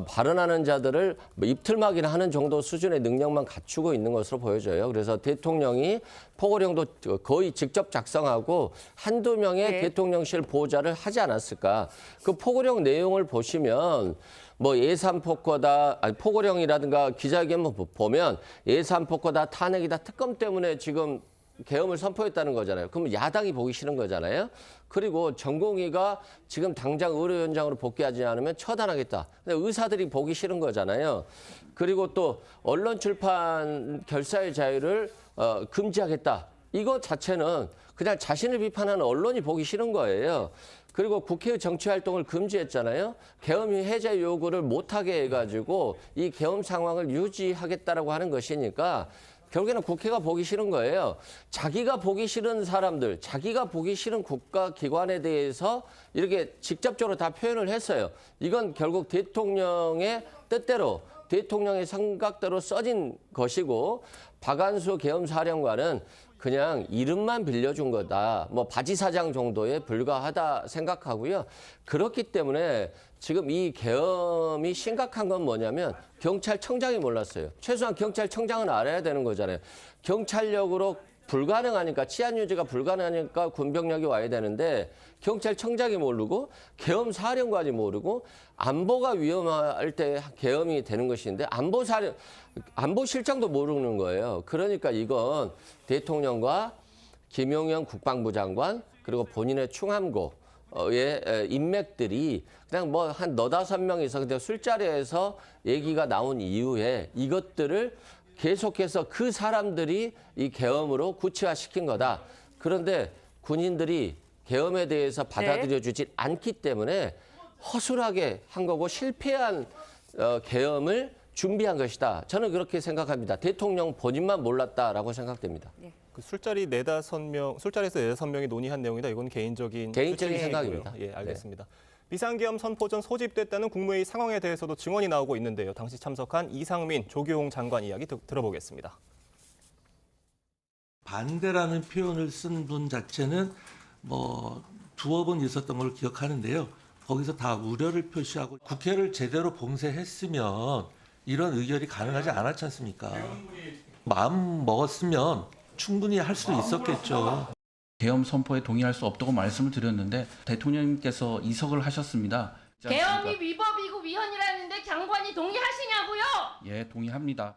발언하는 자들을 입틀막이나 하는 정도 수준의 능력만 갖추고 있는 것으로 보여져요. 그래서 대통령이 포고령도 거의 직접 작성하고 한두 명의 대통령실 보좌를 하지 않았을까. 그 포고령 내용을 보시면 뭐 예산폭거다, 포고령이라든가 기자회견 보면 예산폭거다, 탄핵이다, 특검 때문에 지금 계엄을 선포했다는 거잖아요. 그러면 야당이 보기 싫은 거잖아요. 그리고 전공의가 지금 당장 의료위원장으로 복귀하지 않으면 처단하겠다. 근데 의사들이 보기 싫은 거잖아요. 그리고 또 언론 출판 결사의 자유를 금지하겠다. 이거 자체는 그냥 자신을 비판하는 언론이 보기 싫은 거예요. 그리고 국회의 정치활동을 금지했잖아요. 계엄 해제 요구를 못하게 해가지고 이 계엄 상황을 유지하겠다라고 하는 것이니까 결국에는 국회가 보기 싫은 거예요. 자기가 보기 싫은 사람들, 자기가 보기 싫은 국가기관에 대해서 이렇게 직접적으로 다 표현을 했어요. 이건 결국 대통령의 뜻대로, 대통령의 생각대로 써진 것이고 박안수 계엄사령관은 그냥 이름만 빌려준 거다. 뭐 바지사장 정도에 불과하다 생각하고요. 그렇기 때문에 지금 이 계엄이 심각한 건 뭐냐면 경찰청장이 몰랐어요. 최소한 경찰청장은 알아야 되는 거잖아요. 경찰력으로 불가능하니까 치안 유지가 불가능하니까 군병력이 와야 되는데 경찰청장이 모르고 계엄사령관이 모르고 안보가 위험할 때 계엄이 되는 것인데 안보실장도 모르는 거예요. 그러니까 이건 대통령과 김용현 국방부 장관 그리고 본인의 충암고의 인맥들이 그냥 뭐 한 너다섯 명이서 그냥 술자리에서 얘기가 나온 이후에 이것들을 계속해서 그 사람들이 이 계엄으로 구체화시킨 거다. 그런데 군인들이 계엄에 대해서 받아들여주지 않기 때문에 허술하게 한 거고 실패한 계엄을 준비한 것이다. 저는 그렇게 생각합니다. 대통령 본인만 몰랐다라고 생각됩니다. 그 술자리에서 네다섯 명이 논의한 내용이다. 이건 개인적인 생각입니다. 예, 알겠습니다. 비상계엄 선포 전 소집됐다는 국무회의 상황에 대해서도 증언이 나오고 있는데요. 당시 참석한 이상민, 조교홍 장관 이야기 들어보겠습니다. 반대라는 표현을 쓴 분 자체는 뭐 두어 번 있었던 걸 기억하는데요. 거기서 다 우려를 표시하고 국회를 제대로 봉쇄했으면 이런 의결이 가능하지 않았지 않습니까? 마음 먹었으면 충분히 할 수 있었겠죠. 계엄 선포에 동의할 수 없다고 말씀을 드렸는데 대통령님께서 이석을 하셨습니다. 계엄이 위법이고 위헌이라는데 장관이 동의하시냐고요? 예, 동의합니다.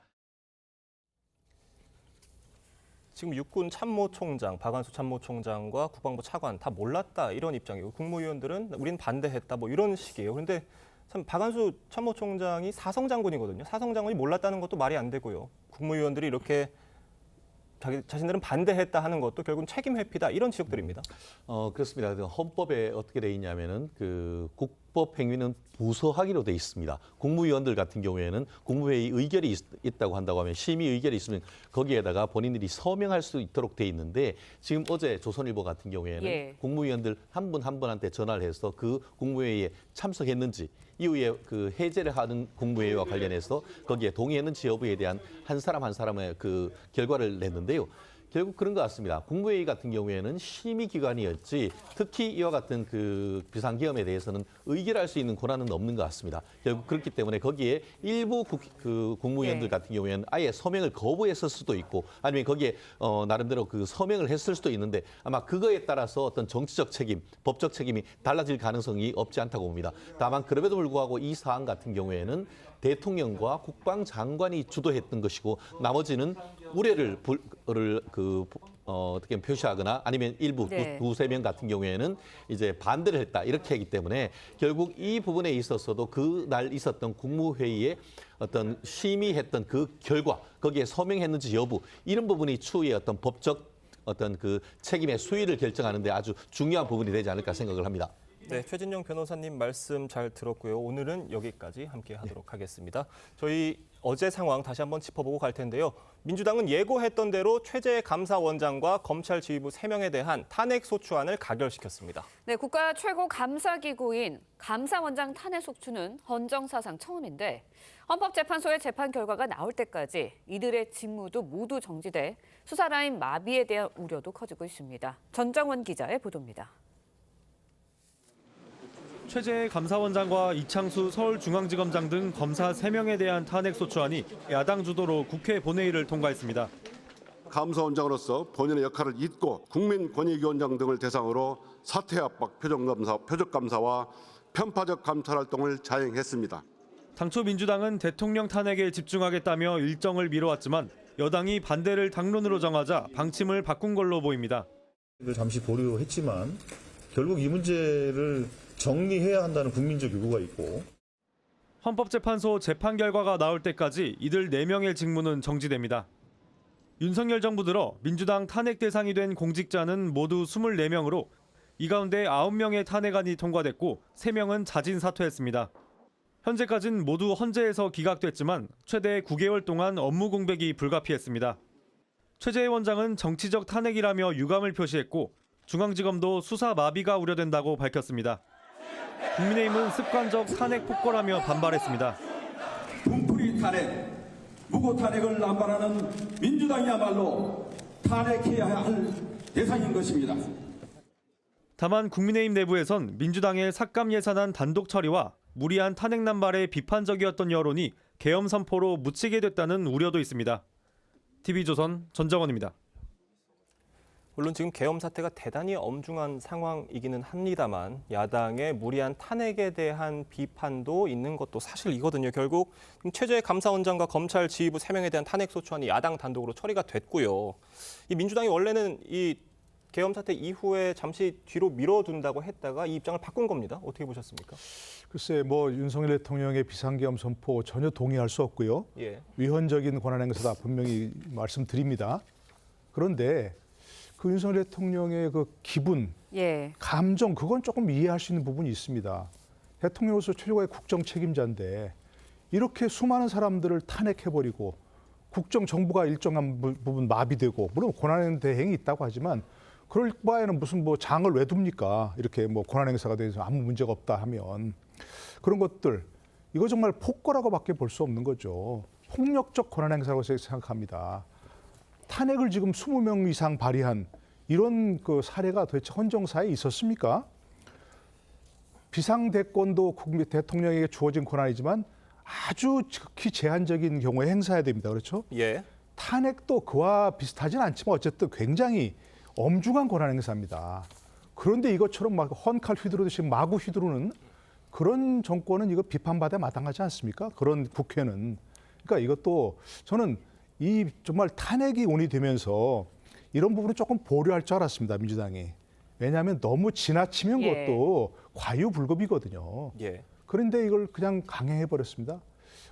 지금 육군 참모총장, 박한수 참모총장과 국방부 차관 다 몰랐다 이런 입장이고 국무위원들은 우린 반대했다 뭐 이런 식이에요. 그런데 참 박한수 참모총장이 사성장군이거든요. 사성장군이 몰랐다는 것도 말이 안 되고요. 국무위원들이 이렇게 자신들은 반대했다 하는 것도 결국은 책임 회피다 이런 지적들입니다. 그렇습니다. 헌법에 어떻게 돼 있냐면은 그 국법 행위는 부서하기로 돼 있습니다. 국무위원들 같은 경우에는 국무회의 의결이 있다고 한다고 하면 심의 의결이 있으면 거기에다가 본인들이 서명할 수 있도록 돼 있는데 지금 어제 조선일보 같은 경우에는 국무위원들 한 분 한 분한테 전화를 해서 그 국무회의에 참석했는지 이후에 그 해제를 하는 국무회의와 관련해서 거기에 동의했는지 여부에 대한 한 사람 한 사람의 그 결과를 냈는데요. 결국 그런 것 같습니다. 국무회의 같은 경우에는 심의 기관이었지 특히 이와 같은 그 비상계엄에 대해서는 의결할 수 있는 권한은 없는 것 같습니다. 결국 그렇기 때문에 거기에 일부 국무위원들 같은 경우에는 아예 서명을 거부했을 수도 있고 아니면 거기에 나름대로 그 서명을 했을 수도 있는데 아마 그거에 따라서 어떤 정치적 책임, 법적 책임이 달라질 가능성이 없지 않다고 봅니다. 다만 그럼에도 불구하고 이 사안 같은 경우에는 대통령과 국방장관이 주도했던 것이고 나머지는 우려를 어떻게 표시하거나 아니면 일부 두세 명 같은 경우에는 이제 반대를 했다 이렇게 하기 때문에 결국 이 부분에 있어서도 그날 있었던 국무회의에 어떤 심의했던 그 결과 거기에 서명했는지 여부 이런 부분이 추후에 어떤 법적 어떤 그 책임의 수위를 결정하는데 아주 중요한 부분이 되지 않을까 생각을 합니다. 네, 최진영 변호사님 말씀 잘 들었고요. 오늘은 여기까지 함께 하도록 하겠습니다. 저희 어제 상황 다시 한번 짚어보고 갈 텐데요. 민주당은 예고했던 대로 최재 감사원장과 검찰 지휘부 3명에 대한 탄핵소추안을 가결시켰습니다. 네, 국가 최고 감사기구인 감사원장 탄핵소추는 헌정사상 처음인데 헌법재판소의 재판 결과가 나올 때까지 이들의 직무도 모두 정지돼 수사라인 마비에 대한 우려도 커지고 있습니다. 전정원 기자의 보도입니다. 최재 감사원장과 이창수 서울중앙지검장 등 검사 3명에 대한 탄핵소추안이 야당 주도로 국회 본회의를 통과했습니다. 감사원장으로서 본인의 역할을 잊고 국민권익위원장 등을 대상으로 사퇴 압박, 표적감사와 편파적 감찰 활동을 자행했습니다. 당초 민주당은 대통령 탄핵에 집중하겠다며 일정을 미뤄왔지만 여당이 반대를 당론으로 정하자 방침을 바꾼 걸로 보입니다. 잠시 보류했지만 결국 이 문제를 정리해야 한다는 국민적 요구가 있고 헌법재판소 재판 결과가 나올 때까지 이들 4명의 직무는 정지됩니다. 윤석열 정부 들어 민주당 탄핵 대상이 된 공직자는 모두 24명으로 이 가운데 9명의 탄핵안이 통과됐고 3명은 자진 사퇴했습니다. 현재까지는 모두 헌재에서 기각됐지만 최대 9개월 동안 업무 공백이 불가피했습니다. 최재 원장은 정치적 탄핵이라며 유감을 표시했고 중앙지검도 수사 마비가 우려된다고 밝혔습니다. 국민의힘은 습관적 탄핵 폭거라며 반발했습니다. 분풀이 탄핵, 무고 탄핵을 남발하는 민주당이야말로 탄핵해야 할 대상인 것입니다. 다만 국민의힘 내부에선 민주당의 삭감 예산안 단독 처리와 무리한 탄핵 남발에 비판적이었던 여론이 계엄 선포로 묻히게 됐다는 우려도 있습니다. TV조선 전정원입니다. 물론 지금 계엄 사태가 대단히 엄중한 상황이기는 합니다만 야당의 무리한 탄핵에 대한 비판도 있는 것도 사실이거든요. 결국 최재 감사원장과 검찰 지휘부 3명에 대한 탄핵소추안이 야당 단독으로 처리가 됐고요. 이 민주당이 원래는 이 계엄 사태 이후에 잠시 뒤로 미뤄둔다고 했다가 이 입장을 바꾼 겁니다. 어떻게 보셨습니까? 글쎄 뭐 윤석열 대통령의 비상계엄 선포 전혀 동의할 수 없고요. 위헌적인 권한행사다 분명히 말씀드립니다. 그런데 그 윤석열 대통령의 그 기분, 감정 그건 조금 이해할 수 있는 부분이 있습니다. 대통령으로서 최고의 국정 책임자인데 이렇게 수많은 사람들을 탄핵해버리고 국정 정부가 일정한 부분 마비되고 물론 권한행 대행이 있다고 하지만 그럴 바에는 무슨 뭐 장을 왜 둡니까? 이렇게 뭐 권한행사가 돼서 아무 문제가 없다 하면 그런 것들 이거 정말 폭거라고밖에 볼 수 없는 거죠. 폭력적 권한행사라고 생각합니다. 탄핵을 지금 20명 이상 발의한 이런 그 사례가 도대체 헌정사에 있었습니까? 비상대권도 대통령에게 주어진 권한이지만 아주 극히 제한적인 경우에 행사해야 됩니다. 그렇죠? 예. 탄핵도 그와 비슷하진 않지만 어쨌든 굉장히 엄중한 권한 행사입니다. 그런데 이것처럼 막 헌칼 휘두르듯이 마구 휘두르는 그런 정권은 이거 비판받아야 마땅하지 않습니까? 그런 국회는. 그러니까 이것도 저는 이 정말 탄핵이 온이되면서 이런 부분은 조금 보류할 줄 알았습니다. 민주당이. 왜냐하면 너무 지나치면 그것도 과유불급이거든요. 예. 그런데 이걸 그냥 강행해버렸습니다.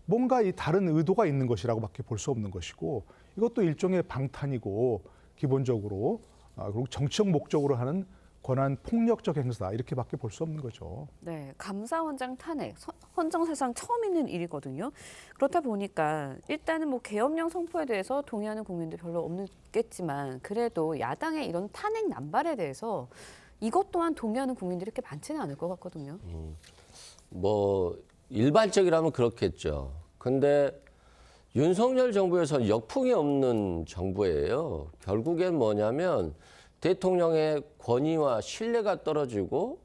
뭔가 이 다른 의도가 있는 것이라고밖에 볼 수 없는 것이고 이것도 일종의 방탄이고 기본적으로 그리고 정치적 목적으로 하는 권한 폭력적 행사다 이렇게밖에 볼 수 없는 거죠. 네, 감사원장 탄핵 헌정사상 처음 있는 일이거든요. 그렇다 보니까 일단은 뭐 계엄령 선포에 대해서 동의하는 국민들 별로 없겠지만 그래도 야당의 이런 탄핵 남발에 대해서 이것 또한 동의하는 국민들이 그렇게 많지는 않을 것 같거든요. 뭐 일반적이라면 그렇겠죠. 근데 윤석열 정부에서는 역풍이 없는 정부예요. 결국엔 뭐냐면 대통령의 권위와 신뢰가 떨어지고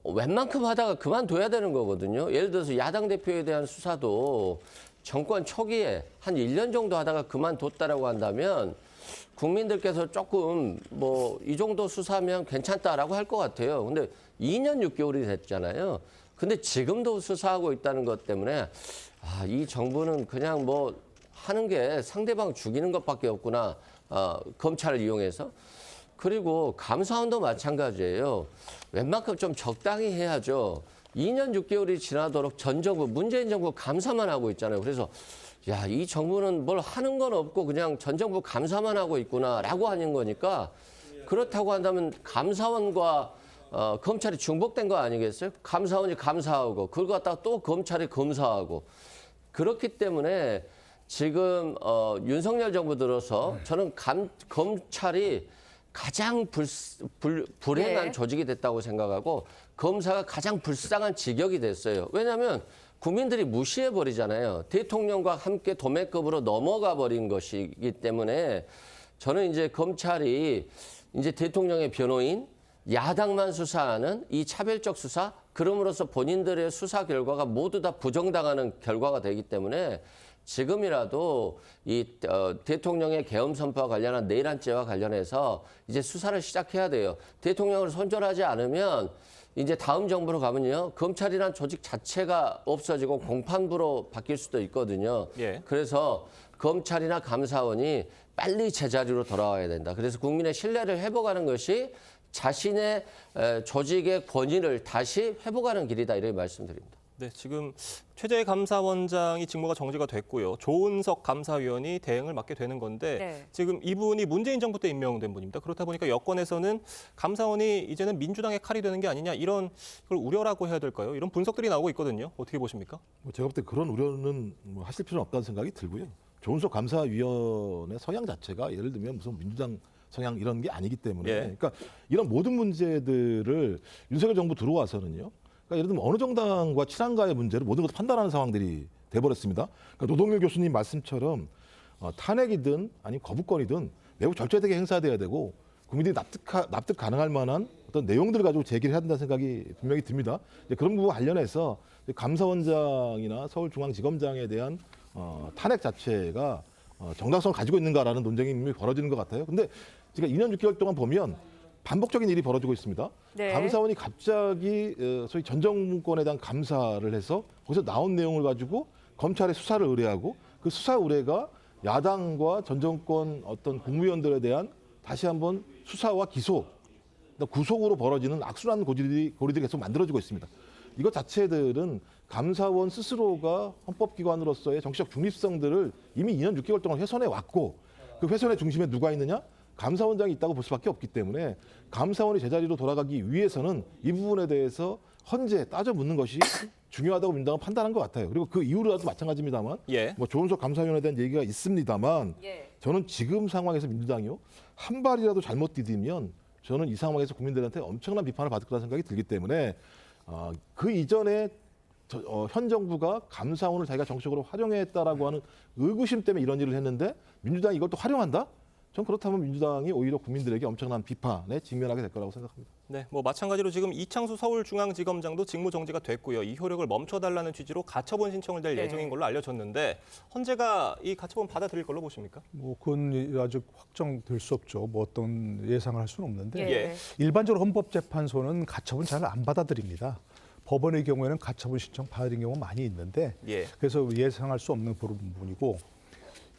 웬만큼 하다가 그만둬야 되는 거거든요. 예를 들어서 야당 대표에 대한 수사도 정권 초기에 한 1년 정도 하다가 그만뒀다라고 한다면 국민들께서 조금 뭐 이 정도 수사하면 괜찮다라고 할 것 같아요. 근데 2년 6개월이 됐잖아요. 근데 지금도 수사하고 있다는 것 때문에 이 정부는 그냥 뭐 하는 게 상대방 죽이는 것밖에 없구나. 검찰을 이용해서. 그리고 감사원도 마찬가지예요. 웬만큼 좀 적당히 해야죠. 2년 6개월이 지나도록 전 정부, 문재인 정부 감사만 하고 있잖아요. 그래서 야, 이 정부는 뭘 하는 건 없고 그냥 전 정부 감사만 하고 있구나라고 하는 거니까 그렇다고 한다면 감사원과 검찰이 중복된 거 아니겠어요? 감사원이 감사하고 그걸 갖다가 또 검찰이 검사하고 그렇기 때문에 지금 윤석열 정부 들어서 저는 검찰이 가장 불행한 조직이 됐다고 생각하고 검사가 가장 불쌍한 직역이 됐어요. 왜냐하면 국민들이 무시해버리잖아요. 대통령과 함께 도매급으로 넘어가 버린 것이기 때문에 저는 이제 검찰이 이제 대통령의 변호인, 야당만 수사하는 이 차별적 수사, 그럼으로써 본인들의 수사 결과가 모두 다 부정당하는 결과가 되기 때문에 지금이라도 이 대통령의 계엄 선포와 관련한 내란죄와 관련해서 이제 수사를 시작해야 돼요. 대통령을 손절하지 않으면 이제 다음 정부로 가면요. 검찰이란 조직 자체가 없어지고 공판부로 바뀔 수도 있거든요. 예. 그래서 검찰이나 감사원이 빨리 제자리로 돌아와야 된다. 그래서 국민의 신뢰를 회복하는 것이 자신의 조직의 권위를 다시 회복하는 길이다. 이렇게 말씀드립니다. 네, 지금 최재 감사원장이 직무가 정지가 됐고요. 조은석 감사위원이 대행을 맡게 되는 건데 네. 지금 이분이 문재인 정부 때 임명된 분입니다. 그렇다 보니까 여권에서는 감사원이 이제는 민주당의 칼이 되는 게 아니냐 이런 걸 우려라고 해야 될까요? 이런 분석들이 나오고 있거든요. 어떻게 보십니까? 제가 볼 때 그런 우려는 하실 필요는 없다는 생각이 들고요. 조은석 감사위원회 성향 자체가 예를 들면 무슨 민주당 성향 이런 게 아니기 때문에 그러니까 이런 모든 문제들을 윤석열 정부 들어와서는요. 그러니까 예를 들면 어느 정당과 친한가의 문제를 모든 것을 판단하는 상황들이 돼버렸습니다. 그러니까 노동일 교수님 말씀처럼 탄핵이든 아니면 거부권이든 매우 절제되게 행사돼야 되고 국민들이 납득 가능할 만한 어떤 내용들을 가지고 제기를 해야 된다는 생각이 분명히 듭니다. 그런 부분과 관련해서 감사원장이나 서울중앙지검장에 대한 탄핵 자체가 정당성을 가지고 있는가라는 논쟁이 이미 벌어지는 것 같아요. 근데 제가 2년 6개월 동안 보면 반복적인 일이 벌어지고 있습니다. 네. 감사원이 갑자기 소위 전 정권에 대한 감사를 해서 거기서 나온 내용을 가지고 검찰에 수사를 의뢰하고 그 수사 의뢰가 야당과 전 정권 어떤 국무위원들에 대한 다시 한번 수사와 기소, 구속으로 벌어지는 악순환 고리들이 계속 만들어지고 있습니다. 이것 자체들은 감사원 스스로가 헌법기관으로서의 정치적 중립성들을 이미 2년 6개월 동안 훼손해 왔고 그 훼손의 중심에 누가 있느냐? 감사원장이 있다고 볼 수밖에 없기 때문에 감사원이 제자리로 돌아가기 위해서는 이 부분에 대해서 헌재 따져 묻는 것이 중요하다고 민주당은 판단한 것 같아요. 그리고 그 이후로도 마찬가지입니다만 뭐 조은석 감사위원에 대한 얘기가 있습니다만 저는 지금 상황에서 민주당이요. 한 발이라도 잘못 디디면 저는 이 상황에서 국민들한테 엄청난 비판을 받을 거라는 생각이 들기 때문에 그 이전에 현 정부가 감사원을 자기가 정치적으로 활용했다라고 하는 의구심 때문에 이런 일을 했는데 민주당이 이걸 또 활용한다? 전 그렇다면 민주당이 오히려 국민들에게 엄청난 비판에 직면하게 될 거라고 생각합니다. 네, 마찬가지로 지금 이창수 서울중앙지검장도 직무정지가 됐고요. 이 효력을 멈춰달라는 취지로 가처분 신청을 낼 예정인 걸로 알려졌는데 헌재가 이 가처분 받아들일 걸로 보십니까? 그건 아직 확정될 수 없죠. 어떤 예상을 할 수는 없는데 예. 일반적으로 헌법재판소는 가처분 잘 안 받아들입니다. 법원의 경우에는 가처분 신청 받아들인 경우가 많이 있는데 그래서 예상할 수 없는 부분이고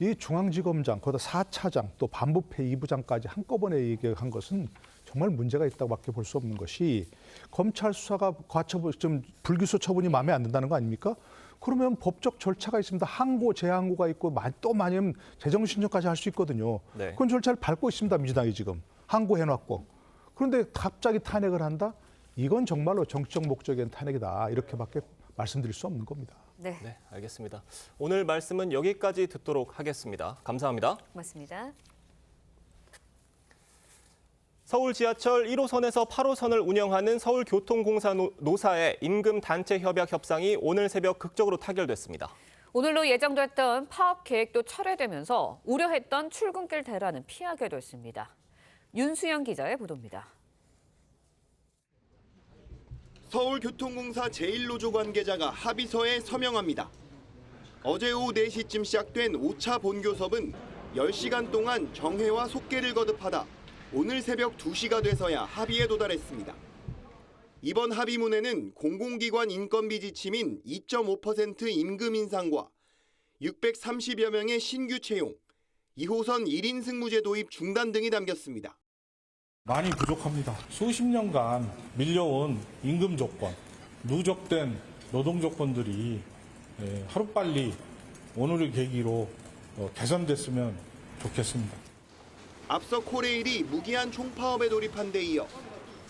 이 중앙지검장, 거기다 4차장, 또 반부패 2부장까지 한꺼번에 얘기한 것은 정말 문제가 있다고밖에 볼 수 없는 것이 검찰 수사가 가처분, 좀 불기소 처분이 마음에 안 든다는 거 아닙니까? 그러면 법적 절차가 있습니다. 항고, 재항고가 있고 또 많으면 재정신청까지 할 수 있거든요. 그건 절차를 밟고 있습니다. 민주당이 지금. 항고해놨고. 그런데 갑자기 탄핵을 한다? 이건 정말로 정치적 목적인 탄핵이다. 이렇게밖에 말씀드릴 수 없는 겁니다. 네, 알겠습니다. 오늘 말씀은 여기까지 듣도록 하겠습니다. 감사합니다. 고맙습니다. 서울 지하철 1호선에서 8호선을 운영하는 서울교통공사 노사의 임금 단체 협약 협상이 오늘 새벽 극적으로 타결됐습니다. 오늘로 예정됐던 파업 계획도 철회되면서 우려했던 출근길 대란은 피하게 됐습니다. 윤수영 기자의 보도입니다. 서울교통공사 제1노조 관계자가 합의서에 서명합니다. 어제 오후 4시쯤 시작된 5차 본교섭은 10시간 동안 정회와 속개를 거듭하다 오늘 새벽 2시가 돼서야 합의에 도달했습니다. 이번 합의문에는 공공기관 인건비 지침인 2.5% 임금 인상과 630여 명의 신규 채용, 2호선 1인 승무제 도입 중단 등이 담겼습니다. 많이 부족합니다. 수십 년간 밀려온 임금 조건, 누적된 노동 조건들이 하루빨리 오늘을 계기로 개선됐으면 좋겠습니다. 앞서 코레일이 무기한 총파업에 돌입한 데 이어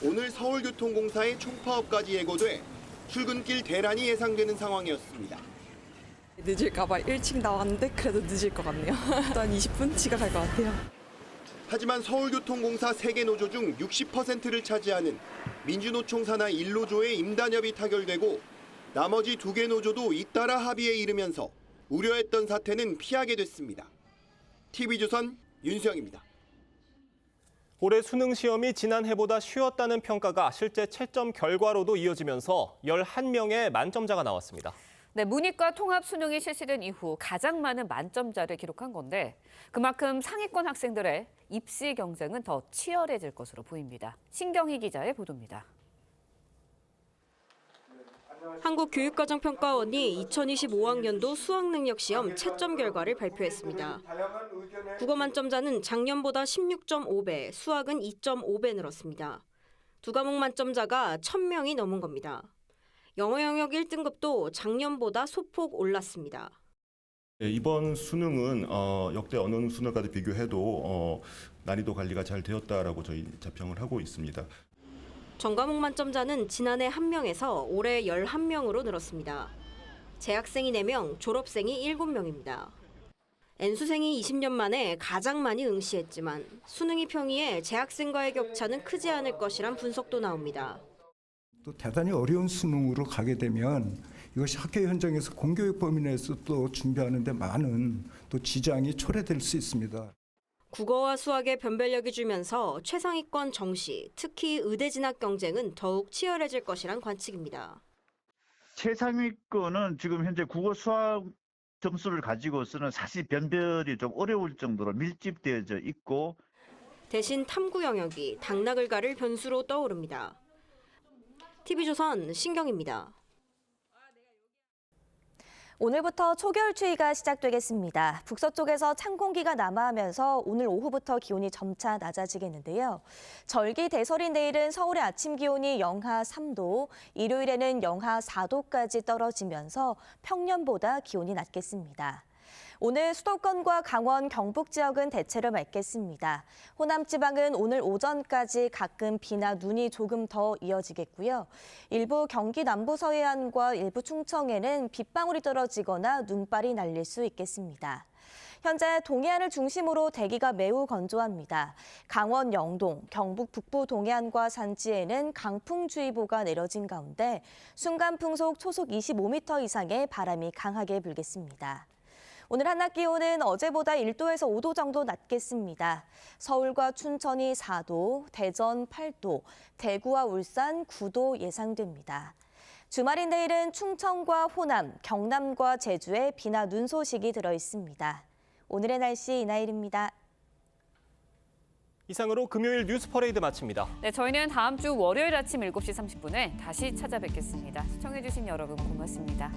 오늘 서울교통공사의 총파업까지 예고돼 출근길 대란이 예상되는 상황이었습니다. 늦을까 봐 일찍 나왔는데 그래도 늦을 것 같네요. 한 20분 지각할 것 같아요. 하지만 서울교통공사 3개 노조 중 60%를 차지하는 민주노총 산하 1노조의 임단협이 타결되고 나머지 2개 노조도 잇따라 합의에 이르면서 우려했던 사태는 피하게 됐습니다. TV조선 윤수영입니다. 올해 수능 시험이 지난해보다 쉬웠다는 평가가 실제 채점 결과로도 이어지면서 11명의 만점자가 나왔습니다. 네, 문이과 통합 수능이 실시된 이후 가장 많은 만점자를 기록한 건데 그만큼 상위권 학생들의 입시 경쟁은 더 치열해질 것으로 보입니다. 신경희 기자의 보도입니다. 한국교육과정평가원이 2025학년도 수학능력시험 채점 결과를 발표했습니다. 국어 만점자는 작년보다 16.5배, 수학은 2.5배 늘었습니다. 두 과목 만점자가 1,000명이 넘은 겁니다. 영어 영역 1등급도 작년보다 소폭 올랐습니다. 이번 수능은 역대 어느 수능과도 비교해도 난이도 관리가 잘 되었다라고 저희 자평을 하고 있습니다. 전과목 만점자는 지난해 1명에서 올해 11명으로 늘었습니다. 재학생이 4명, 졸업생이 7명입니다. N수생이 20년 만에 가장 많이 응시했지만 수능이 평이해 재학생과의 격차는 크지 않을 것이란 분석도 나옵니다. 또 대단히 어려운 수능으로 가게 되면 이것이 학교 현장에서 공교육 범위 내에서 또 준비하는 데 많은 또 지장이 초래될 수 있습니다. 국어와 수학의 변별력이 줄면서 최상위권 정시, 특히 의대 진학 경쟁은 더욱 치열해질 것이란 관측입니다. 최상위권은 지금 현재 국어 수학 점수를 가지고서는 사실 변별이 좀 어려울 정도로 밀집되어져 있고 대신 탐구 영역이 당락을 가를 변수로 떠오릅니다. TV조선 신경입니다. 오늘부터 초겨울 추위가 시작되겠습니다. 북서쪽에서 찬 공기가 남하하면서 오늘 오후부터 기온이 점차 낮아지겠는데요. 절기 대설인 내일은 서울의 아침 기온이 영하 3도, 일요일에는 영하 4도까지 떨어지면서 평년보다 기온이 낮겠습니다. 오늘 수도권과 강원, 경북 지역은 대체로 맑겠습니다. 호남 지방은 오늘 오전까지 가끔 비나 눈이 조금 더 이어지겠고요. 일부 경기 남부 서해안과 일부 충청에는 빗방울이 떨어지거나 눈발이 날릴 수 있겠습니다. 현재 동해안을 중심으로 대기가 매우 건조합니다. 강원 영동, 경북 북부 동해안과 산지에는 강풍주의보가 내려진 가운데 순간 풍속 초속 25m 이상의 바람이 강하게 불겠습니다. 오늘 한낮 기온은 어제보다 1도에서 5도 정도 낮겠습니다. 서울과 춘천이 4도, 대전 8도, 대구와 울산 9도 예상됩니다. 주말인 내일은 충청과 호남, 경남과 제주에 비나 눈 소식이 들어 있습니다. 오늘의 날씨 이나일입니다. 이상으로 금요일 뉴스 퍼레이드 마칩니다. 네, 저희는 다음 주 월요일 아침 7시 30분에 다시 찾아뵙겠습니다. 시청해주신 여러분 고맙습니다.